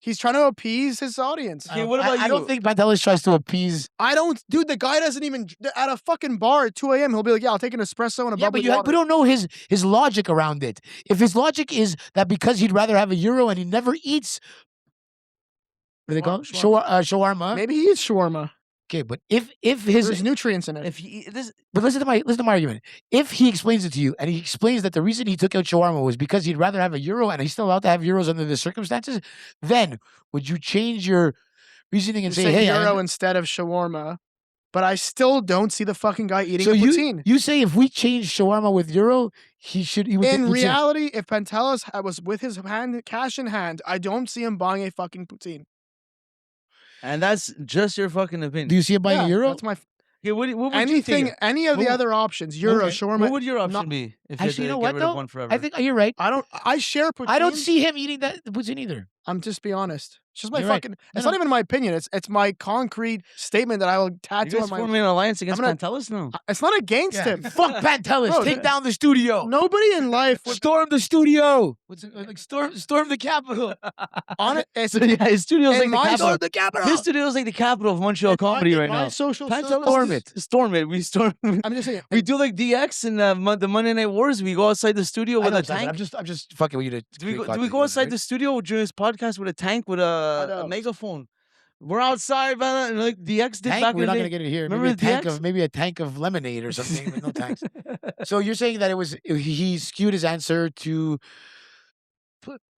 He's trying to appease his audience.
Okay, what about
I don't
you?
think Pantelis tries to appease.
I don't, dude. The guy doesn't even at a fucking bar at 2 a.m. He'll be like, "Yeah, I'll take an espresso and a
Yeah,
bubbly
but
water."
we don't know his logic around it. If his logic is that because he'd rather have a euro and he never eats, what do they call it? Shawarma.
Maybe he eats shawarma.
Okay, but if his
There's nutrients in it.
If you, this,
but listen to my argument. If he explains it to you and he explains that the reason he took out shawarma was because he'd rather have a euro and he's still allowed to have euros under the circumstances, then would you change your reasoning and
You
say, "Hey,
euro instead of shawarma," but I still don't see the fucking guy eating
so
a poutine.
you say if we change shawarma with euro, he would
In
would say-
reality, if Pantelis was with his cash in hand, I don't see him buying a fucking poutine.
and that's just your fucking opinion.
do you see him buying
Yeah,
a euro?
That's my
Okay, what would you
anything.
think?
Any of the
What-
other options, euro,
Okay.
shawarma.
What would your option
not-
be if
Actually, you know
get
what
rid of
though?
one forever?
I think you're right.
I share poutine.
I don't see him eating that poutine either.
I'm just be honest. It's just my
You're right.
fucking.
No,
It's
no.
not even my opinion. It's my concrete statement that I will
you
tattoo
guys
on my.
forming an alliance against
gonna-
Pantelis? No.
It's not against
Yeah.
him.
Fuck Pantelis.
Bro,
Take down the studio.
Nobody in life would
Storm the studio. What's it like? Storm the Capitol.
on it. It's
So yeah, his studio's
in
like the
my
capital.
the Capitol.
His studio's like the capital of Montreal comedy right now.
Social
Pantelis
circles-
Storm it.
Storm it. We storm.
I'm just saying.
We do like DX and the Monday Night Wars. We go outside the studio
I
with
know,
a
Simon,
tank.
I'm just fucking with you to.
Do we go outside the studio during this podcast with a tank with a
know.
megaphone? We're outside, man. Like DX did
tank?
back
We're
in
not
the
gonna
day.
get it here.
Remember
Maybe a tank of lemonade or something with no tanks. So you're saying that he skewed his answer to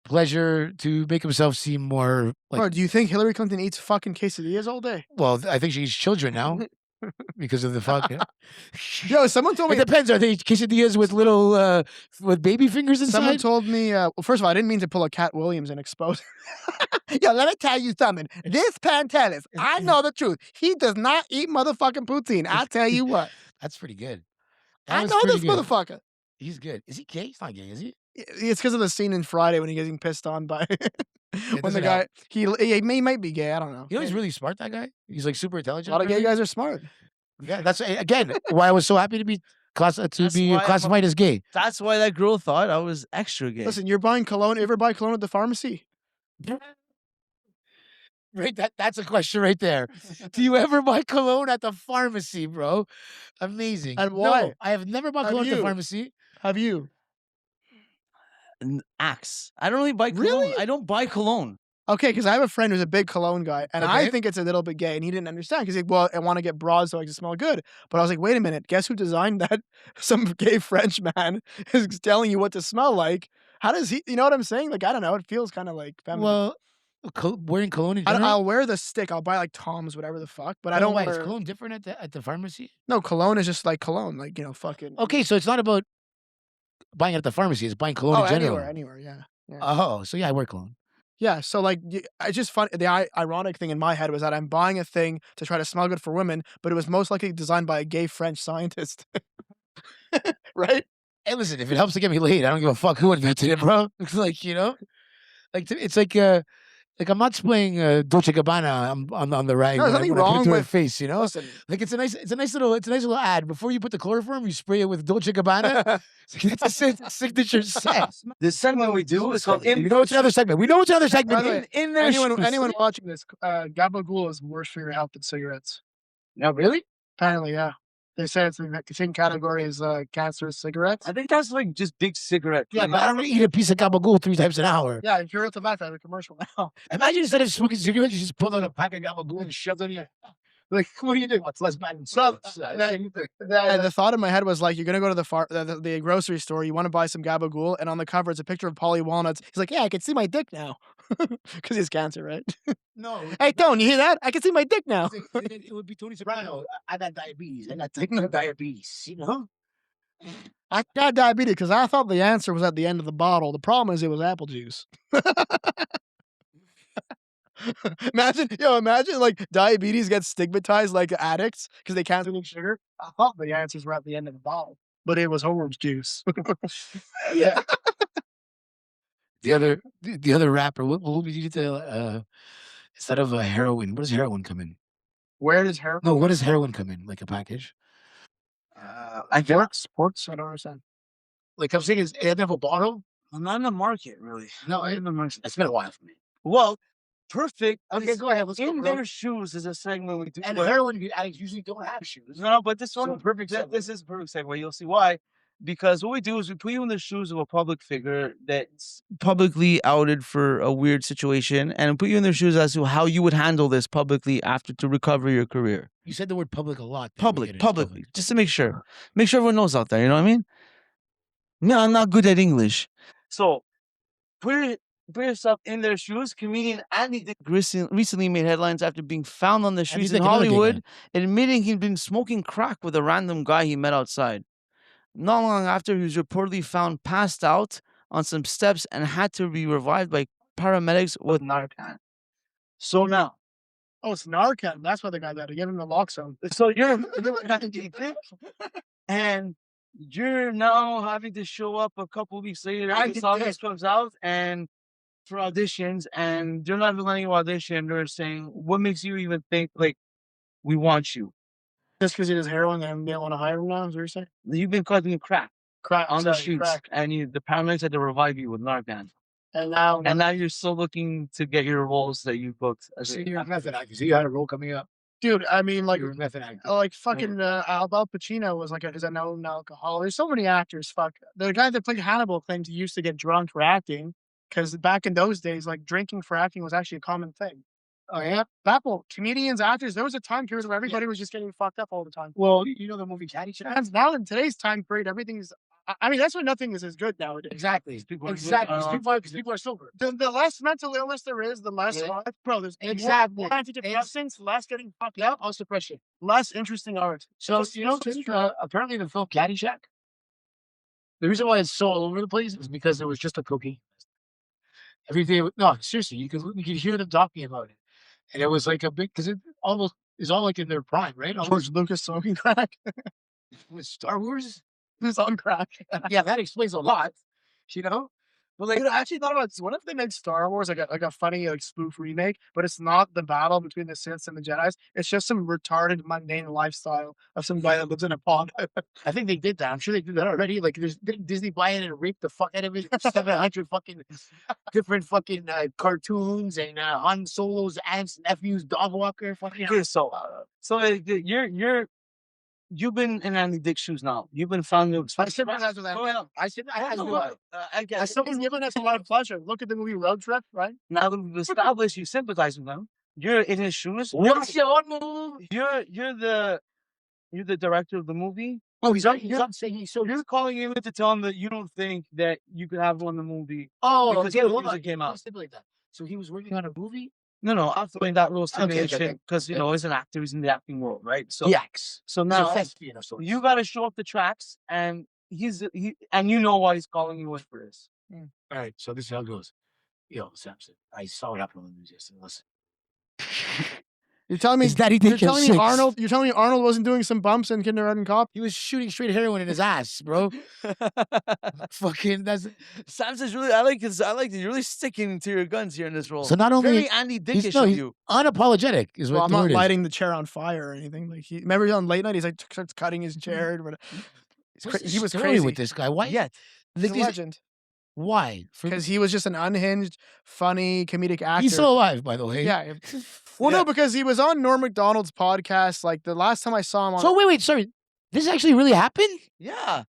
pleasure to make himself seem more like.
Bro, do you think Hillary Clinton eats fucking quesadillas all day?
Well, I think she eats children now because of the fuck.
Yo, someone told
It
me.
depends. Are they quesadillas with little with baby fingers inside?
Someone told me. Well, first of all, I didn't mean to pull a Cat Williams and expose. Yo, let me tell you something. This Pantelis, I know the truth. He does not eat motherfucking poutine. I'll tell you what.
That's pretty good. That
I
was
know
pretty
this
good.
motherfucker.
He's good. Is he gay? He's not gay, is he?
It's because of the scene in Friday when he's getting pissed on by when the
doesn't
guy
help.
he might be gay. I don't know.
You know he's really smart. That guy. He's like super
A
intelligent.
lot of gay
apparently.
guys are smart.
Yeah, that's again why I was so happy to be
why I'm a-
classified as gay.
That's why that girl thought I was extra gay.
Listen, you're buying cologne. Ever buy cologne at the pharmacy?
Right, that's a question right there. Do you ever buy cologne at the pharmacy, bro? Amazing.
And why?
No, I have never bought
Have
cologne at the
you?
pharmacy.
Have you?
Axe. I don't really buy cologne.
Really?
I don't buy cologne.
Okay, because I have a friend who's a big cologne guy, and I
Okay.
think it's a little bit gay, and he didn't understand because he's like, well, I want to get broad so I can smell good. But I was like, wait a minute, guess who designed that? Some gay French man is telling you what to smell like. How does he? You know what I'm saying? Like, I don't know. It feels kind of like feminine.
Well, wearing cologne in general.
I'll wear the stick. I'll buy like Tom's, whatever the fuck. But I
By the
don't
way, is
wear.
cologne different at the pharmacy?
No, cologne is just like cologne, like fucking.
Okay, so it's not about buying it at the pharmacy. It's buying cologne
Oh,
in general.
anywhere, yeah.
Oh, so yeah, I wear cologne.
Yeah, so like it's just fun. The ironic thing in my head was that I'm buying a thing to try to smell good for women, but it was most likely designed by a gay French scientist, right?
Hey, listen, if it helps to get me laid, I don't give a fuck who invented it, bro. It's like, it's like I'm not spraying Dolce Gabbana on the rag.
No, there's
when I
nothing
put it
wrong
to her
with.
face,
Listen,
Like it's a nice little ad. Before you put the chloroform, you spray it with Dolce Gabbana. It's a signature set.
The segment we do is called
You know it's another segment. We know it's another
by
segment.
the way,
in their
anyone
shoes.
watching this, gabagool is worse for your health than cigarettes.
No, really?
Apparently, yeah. They say it's in the same category as cancerous cigarettes.
I think that's like just big cigarette.
Yeah, but I don't eat a piece of gabagool 3 times an hour.
Yeah, if you're at the back, I have a commercial now.
Imagine instead of smoking cigarettes, you just pull out a pack of gabagool and shove it in your. Like, what do you do? What's less bad than slugs?
And the thought in my head was like, you're gonna go to the grocery store, you want to buy some gabagool, and on the cover it's a picture of Polly Walnuts. He's like, yeah, I can see my dick now, because he has cancer, right?
No.
Hey, Tone, you hear that? I can see my dick now.
It would be Tony Soprano. I got diabetes. I got type 2 diabetes,
I got diabetes because I thought the answer was at the end of the bottle. The problem is it was apple juice. Imagine like diabetes gets stigmatized like addicts because they can't drink sugar. I thought the answers were at the end of the bottle, but it was orange juice.
Yeah. The other rapper, what would you do instead of a heroin? What does heroin come in?
Where does heroin?
No, what does heroin come in? Like a package?
I guess sports. I don't understand.
Like I'm saying, is it have a bottle?
I'm not in the market, really.
No, it's been a while for me.
Well, perfect.
Okay, go ahead. Let's go.
In
Bro.
their shoes is a segment we do.
And
but-
heroin addicts usually don't have shoes.
No, but this
So
one,
perfect segue.
this is a perfect segue. You'll see why. Because what we do is we put you in the shoes of a public figure that's publicly outed for a weird situation, and put you in their shoes as to how you would handle this publicly after to recover your career.
You said the word public a lot.
Publicly, just to make sure everyone knows out there. You know what I mean? No, I'm not good at English, so put yourself in their shoes. Comedian Andy Dick recently made headlines after being found on the streets in Hollywood, admitting he'd been smoking crack with a random guy he met outside. Not long after, he was reportedly found passed out on some steps and had to be revived by paramedics with Narcan. So now,
Oh, it's Narcan. That's why the guy died. Give him the naloxone.
so you're and you're now having to show up a couple weeks later after the song comes out and for auditions, and they're not even letting you audition. They're saying, "What makes you even think like we want you?"
Just because he does heroin and they don't want to hire him now, is what you're saying?
You've been caught doing crack on the streets,
crack.
and the paramedics had to revive you with Narcan.
And now
you're still looking to get your roles that you booked.
So you're a method actor. So you had a role coming up.
dude, I mean, like,
You're a method actor.
like fucking Al Pacino was like is a known alcoholic. There's so many actors. Fuck, the guy that played Hannibal claims he used to get drunk for acting because back in those days, like drinking for acting was actually a common thing. Oh yeah, Apple comedians, actors. There was a time period where everybody was just getting fucked up all the time.
Well, you know the movie Caddyshack?
And now in today's time period, everything's. I mean, that's why nothing is as good nowadays.
Exactly.
People
Exactly. Because people are sober.
The less mental illness there is, the less art. Bro, there's
Exactly.
more antidepressants, less getting fucked
Yeah,
up,
also depression.
less interesting art.
So, apparently the film Caddyshack, the reason why it's so all over the place is because it was just a cookie. Everything, no, seriously, you could hear them talking about it. And it was like a big, because it almost is all like in their prime, right?
George Lucas smoking crack.
With Star Wars.
Who's on crack?
Yeah, that explains a lot,
But like, I actually thought about this. What if they made Star Wars like a funny like spoof remake, but it's not the battle between the Siths and the Jedi's. It's just some retarded, mundane lifestyle of some guy that lives in a pond.
I think they did that. I'm sure they did that already. Like, there's Disney buy it and rape the fuck out of it. 700 fucking different fucking cartoons and Han Solo's aunts, nephews, dog walker. Fucking.
Okay, so you're you've been in Andy Dick's shoes now. You've been found.
I sympathize with that. I sympathize with that. As someone giving us a lot of pleasure. Look at the movie Road Trip, right?
Now that we've established you sympathize with them, you're in his shoes.
What's your movie?
You're the director of the movie.
Oh, he's not saying he's so.
You're calling him in to tell him that you don't think that you could have won the movie.
Oh,
because the music came out.
Like that. So he was working on a movie.
No, I'm throwing that rule
Okay,
stipulation because you know he's an actor, he's in the acting world, right? So
Yaks.
So now
thespian of sorts.
you got to show up the tracks, and and you know why he's calling you in for this.
All right, so this is how it goes. Yo, Samson, I saw what happened on the news yesterday. Listen.
You're telling me
His daddy
you're
dick is
telling me
6.
Arnold. You're telling me Arnold wasn't doing some bumps in Kindergarten Cop?
He was shooting straight heroin in his ass, bro. Fucking that's.
Samson's really. I like that you're really sticking to your guns here in this role.
So not only
very Andy Dickish
no,
of
he's
you.
unapologetic is what
Well, I'm
the
not
word is.
lighting the chair on fire or anything. Like remember on late night, he's like starts cutting his chair. He was
story
crazy
with this guy. Why?
Yet
He's a legend
Why?
because he was just an unhinged, funny comedic actor.
He's still alive, by the way.
Yeah. Well, no, because he was on Norm Macdonald's podcast. Like the last time I saw him on.
So wait, sorry. This actually really happened?
yeah.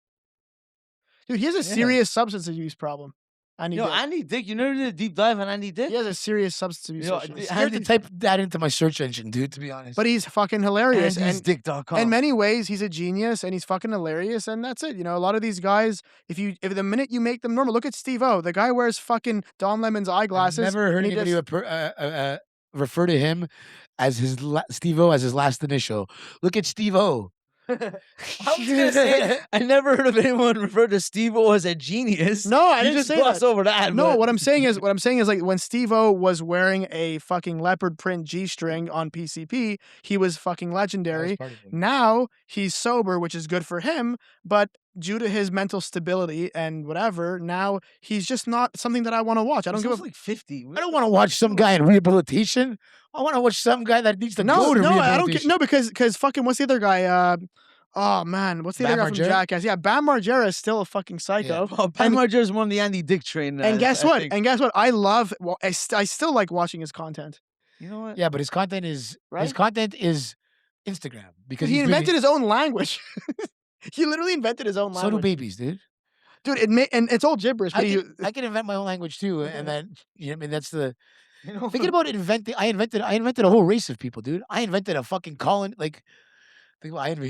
Dude, he has a serious substance abuse problem.
Andy Dick, you never did a deep dive on Andy Dick?
He has a serious substance abuse issue.
I'm scared to type that into my search engine, dude, to be honest.
But he's fucking hilarious.
Andy'sDick.com.
In many ways, he's a genius and he's fucking hilarious. And that's it. You know, a lot of these guys, if the minute you make them normal, look at Steve-O. The guy wears fucking Don Lemon's eyeglasses.
I've never heard anybody refer to him as Steve-O as his last initial. Look at Steve-O.
I was gonna say, I never heard of anyone refer to Steve-O as a genius.
No, I
You
didn't
just
say
glossed
that.
over that.
No,
but-
what I'm saying is like when Steve-O was wearing a fucking leopard print G-string on PCP, he was fucking legendary. Now he's sober, which is good for him, but due to his mental stability and whatever, now he's just not something that I want to watch. I don't
He's
give a
also like 50.
I don't want to watch some guy in rehabilitation. I want to watch some guy that needs to go to
no,
rehabilitation.
I don't get no because fucking what's the other guy? Oh man, what's the other
Bam
guy from
Margera?
Jackass? Yeah, Bam Margera is still a fucking psycho.
Oh, Bam Margera's one of the Andy Dick train.
And guess
I
what?
think.
And guess what? I love. Well, I still like watching his content.
You know what?
Yeah, but his content is Instagram because
He invented his own language. He literally invented his own
So do
language.
babies, dude.
Dude, and it's all gibberish. But
I can invent my own language too, and then I mean that's the.
You know,
Thinking about inventing, I invented a whole race of people, dude. I invented a fucking colony. Like, he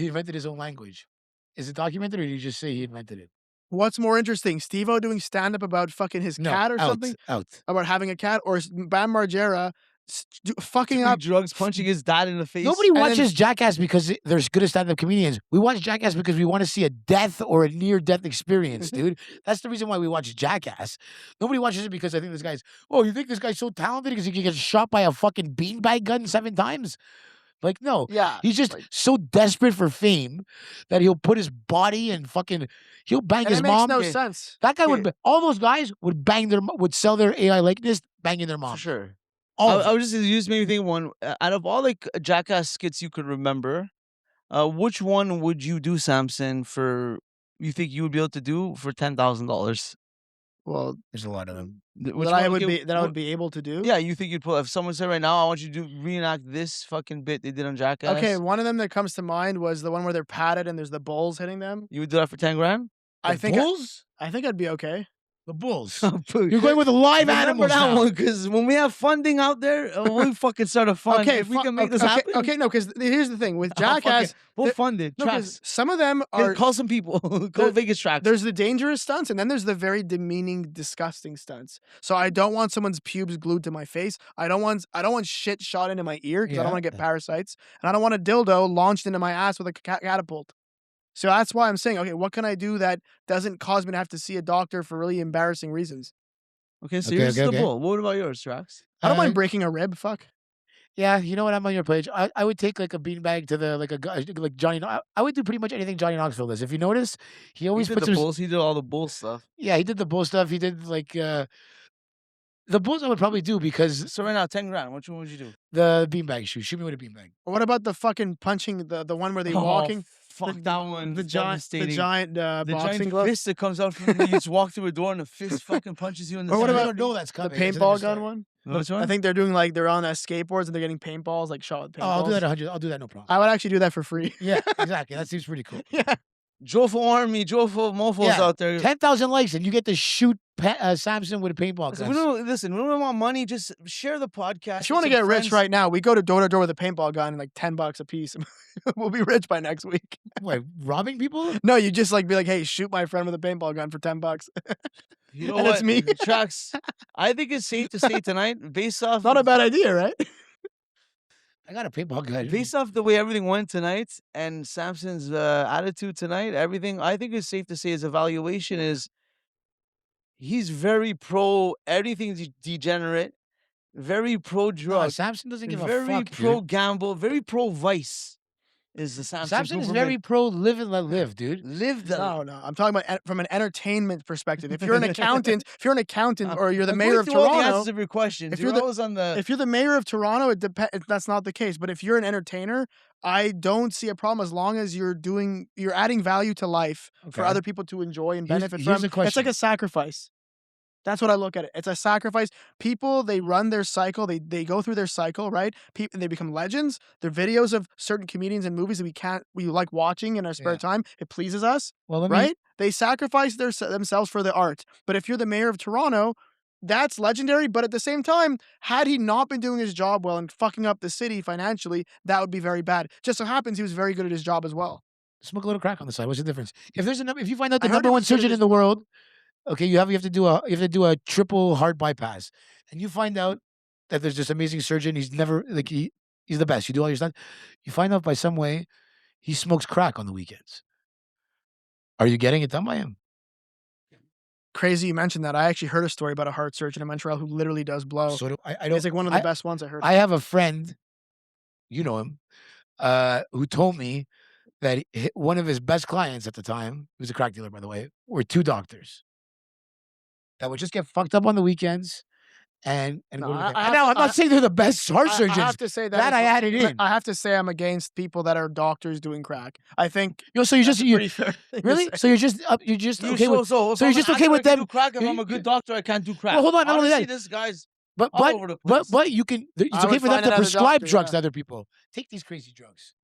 invented his own language. Is it documented, or did you just say he invented it?
What's more interesting, Steve-O doing stand up about fucking his cat or something?
Out.
About having a cat, or Bam Margera fucking
doing
up?
drugs, punching his dad in the face.
Nobody
then-
watches Jackass because there's good stand-up comedians. We watch Jackass because we want to see a death or a near-death experience, dude. That's the reason why we watch Jackass. Nobody watches it because I think this guy's, oh, you think this guy's so talented because he can get shot by a fucking beanbag gun 7 times? Like, no.
Yeah,
He's just so desperate for fame that he'll put his body and he'll bang
and
his
it makes
mom.
no sense.
That guy all those guys would sell their AI likeness banging their mom.
For sure.
All of
I
them.
was just made me think of one. Out of all like Jackass skits you could remember, which one would you do, Samson? You think you would be able to do for $10,000?
Well,
There's a lot of them.
Which
that I
one
would be able to do.
Yeah, you think you'd pull? If someone said right now, I want you to reenact this fucking bit they did on Jackass.
Okay, one of them that comes to mind was the one where they're padded and there's the bulls hitting them.
You would do that for 10 grand?
I think
Bulls?
I think I'd be okay.
The Bulls.
You're
You're going with the live
Remember
animals
that
now.
one, because when we have funding out there, we fucking start a fund.
Okay,
if we can make this
okay,
happen.
okay, no, because here's the thing with
I'll fucking-
Jackass.
we'll
there-
fund it.
No, 'cause
Tracks.
some of them are.
Call some people. Call
there-
Vegas Tracks.
There's the dangerous stunts, and then there's the very demeaning, disgusting stunts. So I don't want someone's pubes glued to my face. I don't want shit shot into my ear because I don't
Yeah.
want to get parasites, and I don't want a dildo launched into my ass with a catapult. So that's why I'm saying, okay, what can I do that doesn't cause me to have to see a doctor for really embarrassing reasons?
Okay, so
Okay,
yours is
okay,
the
okay.
bull. What about yours, Tracks?
I don't mind breaking a rib. Fuck.
Yeah, you know what? I'm on your page. I would take like a beanbag to like Johnny. I would do pretty much anything Johnny Knoxville does. If you notice, he always
He did
puts
the
his.
bulls. He did all the bull stuff.
Yeah, he did the bull stuff. He did like the bulls. I would probably do because
So right now, 10 grand. Which one would you do?
the beanbag shoot. Shoot me with a beanbag.
What about the fucking punching the one where they
Oh,
walking
Fuck that one.
the giant
the
boxing
giant
glove?
fist that comes out from you just walk through a door and a fist fucking punches you in the
Or what
side.
about
I don't know that's
The
coming. It's
paintball
never
gun
started.
one?
Which
I
one?
think they're doing like they're on skateboards and they're getting paintballs, like shot with paintballs.
Oh, I'll do that 100. I'll do that, no problem.
I would actually do that for free.
Yeah, exactly. That seems pretty cool.
Yeah.
JOFO Army, JOFO mofos
Yeah,
out there.
10,000 likes and you get to shoot Samson with a paintball
Listen,
gun.
we don't want money. Just share the podcast.
If you want to get rich right now, we go to door with a paintball gun and like $10 a piece. We'll be rich by next week.
Wait, robbing people?
No, you just like be like, hey, shoot my friend with a paintball gun for $10.
You know
And
what?
it's me.
Trucks. I think it's safe to say tonight, based off
Not a bad idea, right?
I got a paintball gun.
based off the way everything went tonight and Samson's attitude tonight, everything I think it's safe to say his evaluation is he's very pro everything's degenerate, very pro
No,
drug,
Samson doesn't give a
very
fuck,
pro
dude.
gamble, very pro vice. Is the
Samson is
Cooperman.
very pro live and let live, dude.
Live the
No. I'm talking about from an entertainment perspective. If you're an accountant, or you're the
I'm
mayor
going
of
through all the answers
Toronto,
of your questions.
if
You're
you're the-
always on the
if you're the mayor of Toronto, that's not the case. But if you're an entertainer, I don't see a problem as long as you're adding value to life for
Okay.
other people to enjoy and
Here's-
benefit
here's
from.
the
It's like
question.
a sacrifice. That's what I look at it. It's a sacrifice. People, they run their cycle. They go through their cycle, right? People, they become legends. They're videos of certain comedians and movies that we like watching in our spare
Yeah.
time. It pleases us,
Well, let me.
right? They sacrifice themselves for the art. But if you're the mayor of Toronto, that's legendary. But at the same time, had he not been doing his job well and fucking up the city financially, that would be very bad. Just so happens he was very good at his job as well.
Smoke a little crack on the side. What's the difference? If you find out
I
the
heard
number
it
one
was good at
surgeon
his-
in the world, okay, you have to do a triple heart bypass, and you find out that there's this amazing surgeon. He's never like he's the best. You do all your stuff. You find out by some way he smokes crack on the weekends. Are you getting it done by him?
Crazy you mentioned that. I actually heard a story about a heart surgeon in Montreal who literally does blow.
So I don't.
It's like one of the best ones I heard.
I have a friend, you know him, who told me that one of his best clients at the time, he was a crack dealer, by the way, were two doctors that would just get fucked up on the weekends and
No,
go to the
I have
Now,
to-
I'm not saying they're the best heart surgeons.
I have to say
that
is-
I added in.
I have to say I'm against people that are doctors doing crack. I think
So you're
that's
just
a pretty fair thing to
really?
say.
So you're just okay with
so
so you're
I'm
just
an
okay
actor,
with
I can
them-
do crack. If
you-
I'm a good doctor, I can't do crack.
Well, hold on, not only
Honestly,
that.
this guy's
but
all over the place.
but you can it's
I
okay
would
for them
find
to
it as a
prescribe
doctor,
drugs
yeah.
to other people. Take these crazy drugs.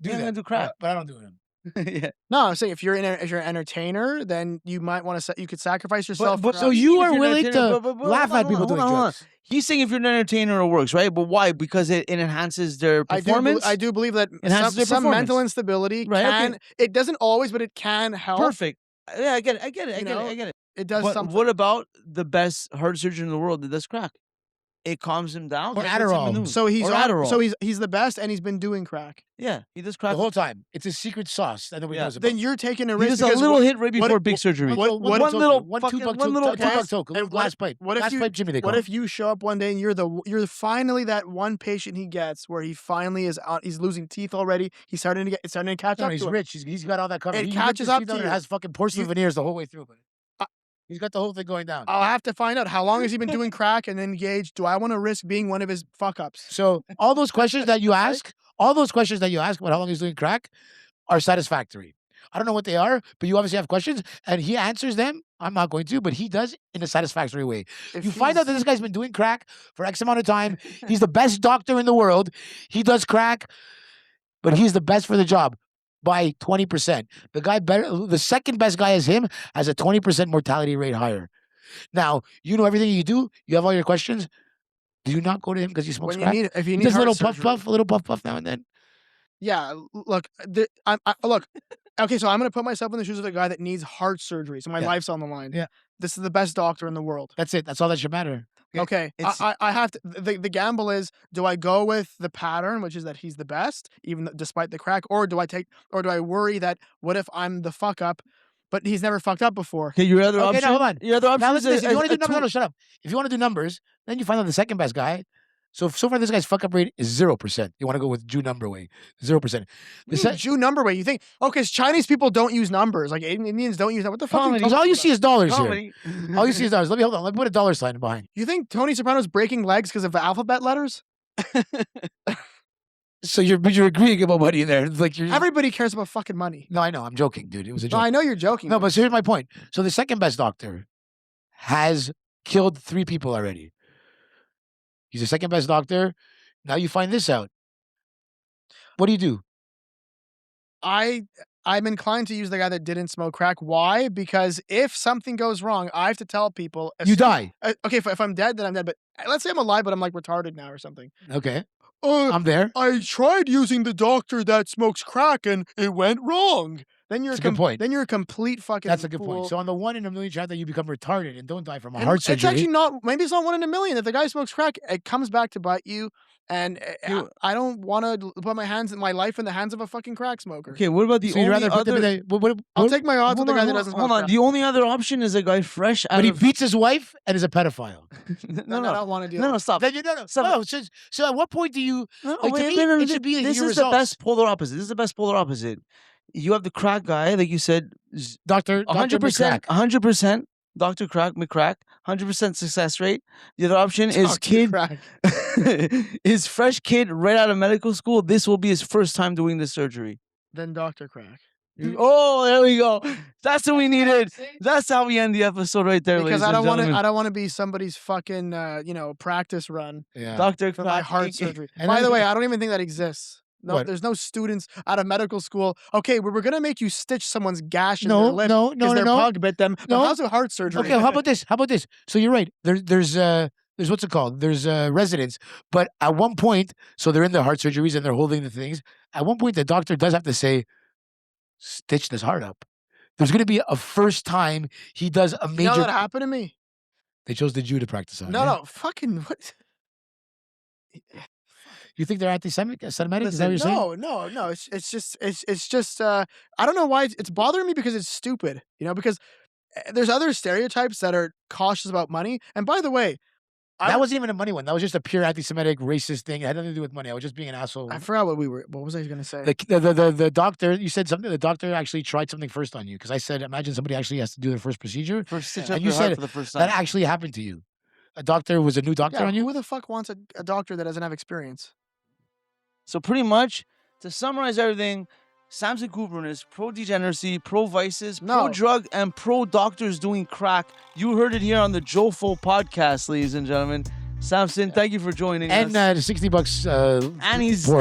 Do
Yeah, I'm
that.
gonna do crack.
But I don't do them.
Yeah.
No, I'm saying if you're an entertainer, then you might want to you could sacrifice yourself.
but
for
So
others.
you
If
are
you're an
willing
entertainer-
to
but
laugh
hold
at
on,
people
hold
doing
on, hold on.
drugs.
He's saying if you're an entertainer, it works, right? But why? Because it enhances their performance.
I do believe that
Enhances their
some mental
performance.
instability
Right, okay.
can. It doesn't always, but it can help.
Perfect. Yeah, I get it. I get it.
You know,
I get it.
It does
But
something.
what about the best heart surgeon in the world that does crack? It calms him down.
Or
it puts him in
Adderall.
the mood.
So he's
or
on-
Adderall.
so he's the best, and he's been doing crack.
yeah, he does
The
crack.
whole time. It's a secret sauce that nobody
Yeah.
knows about.
Then you're taking a
He
risk.
does a
because
little
what-
hit right
what-
before big surgery.
what-
one
what-
little
one
fucking
two buck
one little
toke,
toke.
a little glass pipe.
What if
Glass
you-
pipe Jimmy they call
What
him.
if you show up one day and you're finally that one patient he gets where he finally is out, he's losing teeth already. It's starting to catch
No,
up
he's
to him.
rich. He's got all that covered.
It
He
catches
rips his
up
teeth
to
out and
you.
has fucking porcelain
You-
veneers the whole way through. But he's got the whole thing going down.
I'll have to find out how long has he been doing crack and then gauge, do I want to risk being one of his fuck ups?
So all those questions that you ask, about how long he's doing crack, are satisfactory. I don't know what they are, but you obviously have questions, and he answers them. I'm not going to, but he does in a satisfactory way.
If
You find out
he's-
that this guy's been doing crack for X amount of time. He's the best doctor in the world. He does crack, but he's the best for the job by 20%. The second best guy is him, has a 20% mortality rate higher. Now, you know everything you do. You have all your questions. Do you not go to him because he smokes
when you
crack?
need, if you
He
need
does a
heart
little
surgery-
puff, a little puff now and then.
Yeah, look, look. Okay, so I'm gonna put myself in the shoes of a guy that needs heart surgery. So my
Yeah.
life's on the line.
Yeah.
This is the best doctor in the world.
That's it. That's all that should matter.
Okay,
It's-
I have to. The gamble is: do I go with the pattern, which is that he's the best, even despite the crack, or do I worry that what if I'm the fuck up, but he's never fucked up before?
Okay, your other
Okay,
option.
now hold on.
Your other option
Now
is
listen, if you want to do
a
numbers, no, shut up. If you want to do numbers, then you find out the second best guy. So far, this guy's fuck up rate is 0%. You want to go with Jew number way, 0%. The se-
Jew number way. You think? Oh, because Chinese people don't use numbers. Like Indians don't use that. What the fuck? are you
Comedy.
Because
talking
all you
about?
see is dollars here.
comedy.
All you see is dollars. Let me hold on. Let me put a dollar sign behind.
You think Tony Soprano's breaking legs because of the alphabet letters?
So you're agreeing about money in there. It's like you're.
Everybody cares about fucking money.
No, I know. I'm joking, dude. It was a
No,
joke.
I know you're joking.
No, but so here's my point. So the second best doctor has killed 3 people already. He's the second best doctor. Now you find this out. What do you do?
I'm inclined to use the guy that didn't smoke crack. Why? Because if something goes wrong, I have to tell people.
You die.
Okay, if I'm dead, then I'm dead. But let's say I'm alive, but I'm like retarded now or something.
Okay. I'm there.
I tried using the doctor that smokes crack and it went wrong. Then you're
That's a good point.
Then you're a complete fucking.
That's a good
fool.
point. So on the 1 in a million chance that you become retarded and don't die from a
And
heart
it's
surgery.
actually not. Maybe it's not 1 in a million. If the guy smokes crack, it comes back to bite you. And I don't want to put my life in the hands of a fucking crack smoker.
Okay, what about the
So you'd
only
rather put them in
other?
the,
I'll take my odds with the guy that
Hold
doesn't smoke
on.
crack.
The only other option is a guy fresh out
but he
of.
beats his wife and is a pedophile.
No, I don't want to do
No,
that.
no, stop.
Then no. So at what point do you?
No,
Like, to
wait,
me,
no,
it should be
this
your
is the
results.
best polar opposite. This is the best polar opposite. You have the crack guy, like you said,
Doctor
100%,
McCrack.
100%. Dr. Crack, McCrack, 100% success rate. The other option is
Dr.
kid,
Crack.
is fresh kid right out of medical school. This will be his first time doing the surgery.
Then Dr. Crack.
Oh, there we go. That's what we needed. That's how we end the episode right there,
Because
ladies and gentlemen.
I don't want to be somebody's fucking practice run
Yeah.
Dr.
for my
Crack.
heart surgery.
And
By
then-
the way, I don't even think that exists. No,
What?
there's no students out of medical school. Okay, we're gonna make you stitch someone's gash in their lip
no,
because their
no.
pug bit them. But
No.
how's a heart surgery?
Okay, how about this? So you're right. There's what's it called? There's residents. But at one point, so they're in the heart surgeries and they're holding the things. At one point, the doctor does have to say, "Stitch this heart up." There's going to be a first time he does a
You know
major.
that happened to me?
They chose the Jew to practice on.
No,
yeah?
no, fucking what?
You think they're anti-Semitic? Is that what you're saying?
No. It's just. I don't know why it's bothering me because it's stupid. Because there's other stereotypes that are cautious about money. And by the way,
That wasn't even a money one. That was just a pure anti-Semitic racist thing. It had nothing to do with money. I was just being an asshole.
I forgot what was I gonna say?
The doctor, you said something. The doctor actually tried something first on you because I said, imagine somebody actually has to do their first procedure.
First stitch
And
up
you
your heart
said
for the first time.
That actually happened to you. A doctor was a new doctor
Yeah,
on you.
who the fuck wants a doctor that doesn't have experience?
So pretty much, to summarize everything, Samson Cooperman is pro-degeneracy, pro-vices,
No.
pro-drug, and pro-doctors doing crack. You heard it here on the JOFO podcast, ladies and gentlemen. Samson, thank you for joining
And
us.
$60.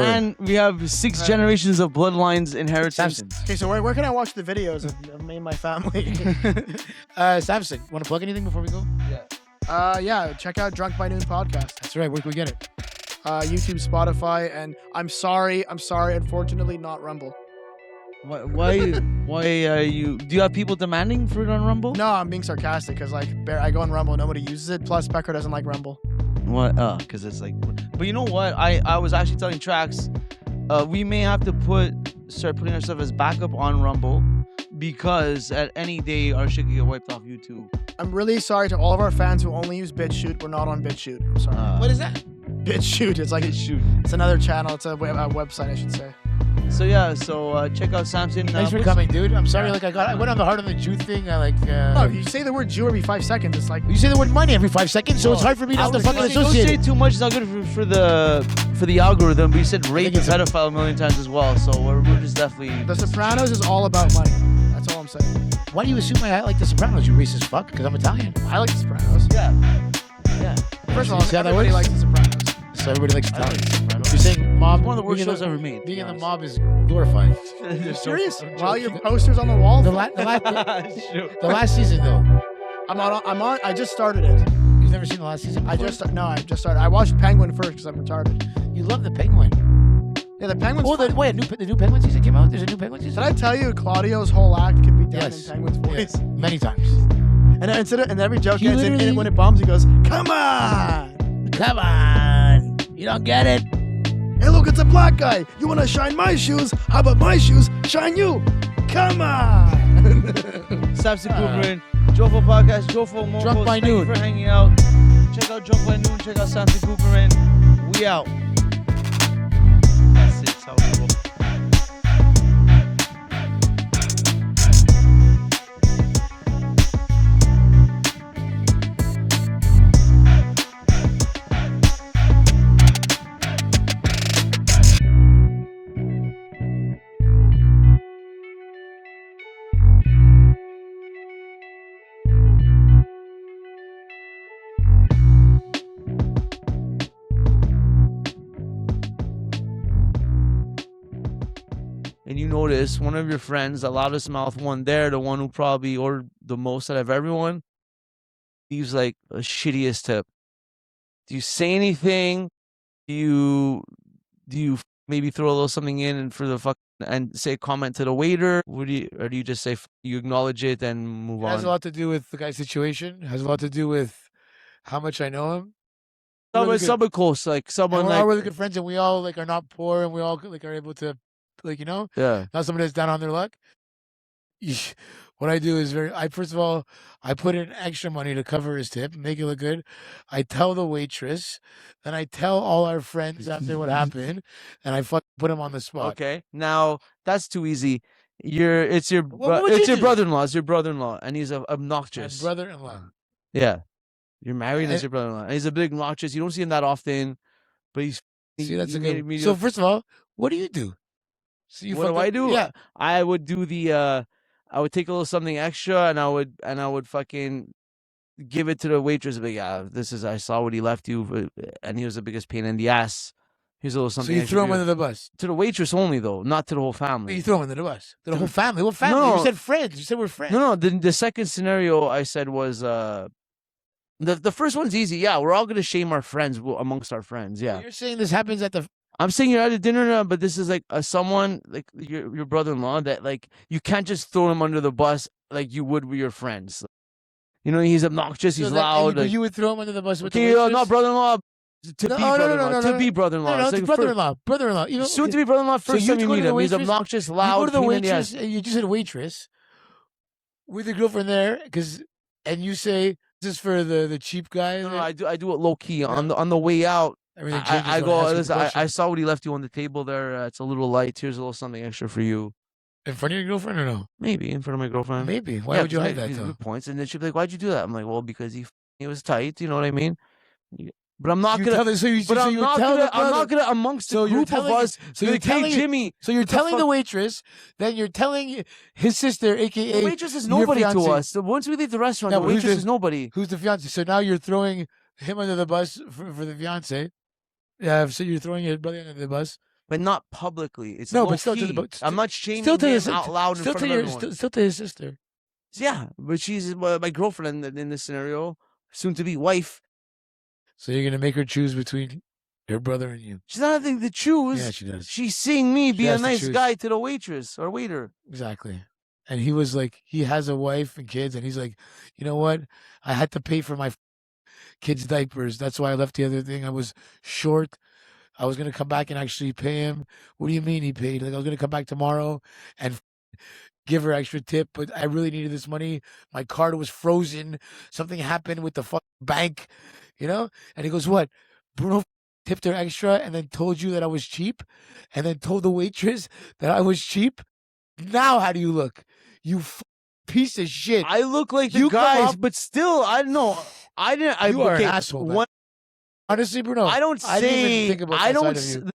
And we have 6 generations of bloodlines inheritance.
Samson.
Okay, so where can I watch the videos of me and my family?
Samson, want to plug anything before we go?
Yeah, check out Drunk by Noon podcast.
That's right. Where can we get it?
YouTube, Spotify, and I'm sorry, unfortunately not Rumble.
Why are you? Do you have people demanding for it on Rumble?
No, I'm being sarcastic because I go on Rumble, nobody uses it. Plus, Pecker doesn't like Rumble.
What? Because it's like. But you know what? I was actually telling Trax, we may have to start putting ourselves as backup on Rumble because at any day our shit could get wiped off YouTube.
I'm really sorry to all of our fans who only use BitChute. We're not on BitChute. I'm sorry.
What is that?
BitChute. It's like
Shoot.
it's another channel. It's a website, I should say.
So yeah, check out Samson.
Thanks for
what's-
coming, dude. I'm sorry. I went on the heart on the Jew thing.
No, if you say the word Jew every 5 seconds, it's like
You say the word money every 5 seconds, so it's hard for me not to fucking
Don't
associate
say
it.
too much. It's not good for the algorithm. But you said rape and
it's a-
pedophile a million times as well. So we're just definitely.
The Sopranos is all about money. That's all I'm saying.
Why do you assume I like The Sopranos, you racist fuck? Because I'm Italian.
I like The Sopranos.
Yeah.
First of all,
See how that
everybody
works?
likes The Sopranos.
So everybody likes
I like
Italian.
The Sopranos.
You're saying mob.
One of the worst
being in
shows ever made.
Being in the
to
mob is glorified.
You serious?
I'm
While your
joking.
posters on the wall.
The
Shoot.
last season though.
I'm on. I just started it.
You've never seen the last season?
I
before?
just started. I watched Penguin first because I'm retarded.
You love the Penguin.
Yeah, the Penguin's.
Oh,
fun.
the new Penguin season came out. There's a new Penguin season.
Did I tell you Claudio's whole act can be done
Yes.
in Penguin's voice?
Many times.
And and every joke
He
ends in
literally-
when it bombs, he goes, "Come on!
Come on. You don't get it.
Hey, look, it's a black guy. You want to shine my shoes? How about my shoes shine you? Come on!"
Samson Cooperman, JOFO podcast, JOFO Mofos.
Drunk by
Thank you
Noon.
for hanging out. Check out Drunk by Noon. Check out Samson Cooperman. We out. That's it. That's how we roll. this, one of your friends, the loudest mouth one there, the one who probably ordered the most out of everyone, leaves like the shittiest tip. Do you say anything? Do you maybe throw a little something in and for the fuck and say a comment to the waiter? Or do you just say you acknowledge it and move
It has a
on?
lot to do with the guy's situation. It has a lot to do with how much I know him.
Someone close, like
And
someone
we're all
like
really good friends, and we all like are not poor, and we all like are able to, like,
yeah.
not someone that's down on their luck. What I do is first of all, I put in extra money to cover his tip, make it look good. I tell the waitress, then I tell all our friends after what happened, and I put him on the spot.
Okay, now that's too easy. It's your
What would
it's
you
your
do?
brother-in-law. It's your brother-in-law, and he's
My
obnoxious.
brother-in-law.
Yeah, you're married, and
Eh,
it's your brother-in-law. And he's a big obnoxious. You don't see him that often, but
See, that's
he
a
made
good.
it
So first of all, what do you do? So you
what do
fucked
I
up-
do?
Yeah.
I would do I would take a little something extra, and I would fucking give it to the waitress. But yeah, I saw what he left you, and he was the biggest pain in the ass. Here's a little
So
something.
you
extra
throw
for
him under the bus.
to the waitress only, though, not to the whole
But
family.
you throw him under the bus. To the
To
whole
the-
family. What family?
No.
You said friends. You said we're friends.
No, the second scenario I said was the first one's easy. Yeah, we're all gonna shame our friends amongst our friends.
So
Yeah,
you're saying this happens at the.
I'm saying you're at a dinner now, but this is like someone like your brother-in-law that like you can't just throw him under the bus like you would with your friends. He's obnoxious. He's
So that- and
loud.
you,
like,
you would throw him under the bus with
okay,
the waitress?
not brother-in-law. To
No,
be
no, no,
brother-in-law.
no, no,
To
no,
be
no,
brother-in-law.
No, no,
It's
it's
like
brother-in-law. Brother-in-law. Even
soon to be brother-in-law.
So
First
you
time you
go to
meet
the
him, he's
waitress-
obnoxious,
you
loud.
go to the
pain in the ass.
waitress, and you just said waitress with your girlfriend there, and you say this is for the cheap guy.
No, I do it low key
Yeah.
on the way out.
Everything changes.
I
when
go.
I ask you the
Listen, I
question.
saw what he left you on the table there. It's a little light. Here's a little something extra for you.
In front of your girlfriend or no?
Maybe in front of my girlfriend.
Maybe. Why
Yeah,
would you
'cause
hide that
these are
though?
good points. And then she'd be like, "Why'd you do that?" I'm like, "Well, because he was tight." You know what I mean? But I'm not
You
gonna.
tell the- so you,
But
so
I'm
you
not
tell
gonna.
the
I'm not
brother-
gonna amongst
So
the
you're
group of
telling-
us.
so you're
like, hey,
telling-
Jimmy.
So you're
what the
telling the
fuck?
waitress, then you're telling his sister, aka
The waitress is
your
nobody to
fiancé.
us. So once we leave the restaurant,
No,
the
but who's
waitress
the-
is nobody.
who's the fiance. So now you're throwing him under the bus for the fiance. Yeah, so you're throwing your brother under the bus.
But not publicly. It's
No,
low
but still to the-
key.
but
I'm not shaming
Still to
him
his
out loud in
still
front
to
of
your
everyone.
still to his sister.
Yeah, but she's my girlfriend in this scenario, soon to be wife.
So you're gonna make her choose between your brother and you.
She's not having to choose.
Yeah, she does.
She's seeing me be a
has to
nice
choose.
guy to the waitress or waiter.
Exactly. And he was like, he has a wife and kids, and he's like, you know what? I had to pay for my kids' diapers. That's why I left the other thing. I was short. I was gonna come back and actually pay him. What do you mean he paid? Like I was gonna come back tomorrow and give her extra tip, but I really needed this money. My card was frozen. Something happened with the bank, And he goes, what? Bruno tipped her extra and then told you that I was cheap, and then told the waitress that I was cheap. Now how do you look? You piece of shit.
I look like the
You come
guys,
up-
but still, I don't know. I didn't.
You are an
okay,
asshole, man.
one-
Honestly, Bruno,
I don't
I didn't even
say.
think about
I
that
don't.
side of
s-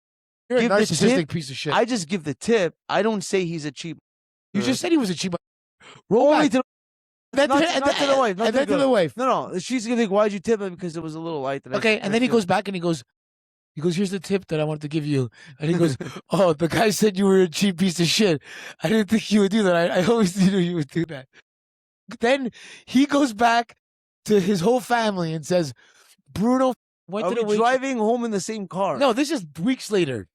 You're a
give the
narcissistic
tip.
piece of shit.
I just give the tip. I don't say he's a cheap.
You just said he was a cheap. Roll
Only
back.
to
Then
not
to-
to-
and
not to the wife, not
and
to
then
the
to the wife.
no. She's gonna think, why'd you tip it? Because it was a little light.
Okay, and then he goes back and he goes, here's the tip that I wanted to give you. And he goes, oh, the guy said you were a cheap piece of shit. I didn't think you would do that. I always knew you would do that. Then he goes back to his whole family and says, Bruno went
Are
to the
we
waitress.
driving home in the same car?
No, this is weeks later.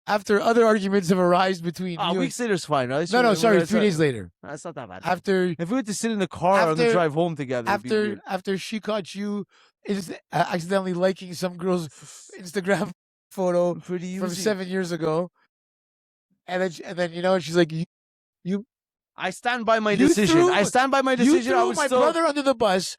After other arguments have arisen between you.
weeks later is fine, right?
No, sorry,
That's
3
not-
days later.
That's not that bad.
After
If we were to sit in the car on the
After-
drive home together, it'd be weird.
after she caught you accidentally liking some girl's Instagram photo
Pretty
from
easy.
7 years ago, and then she's like,
I stand by my
You
decision.
threw-
I stand by my
you
decision. I
threw
was
my
still.
brother under the bus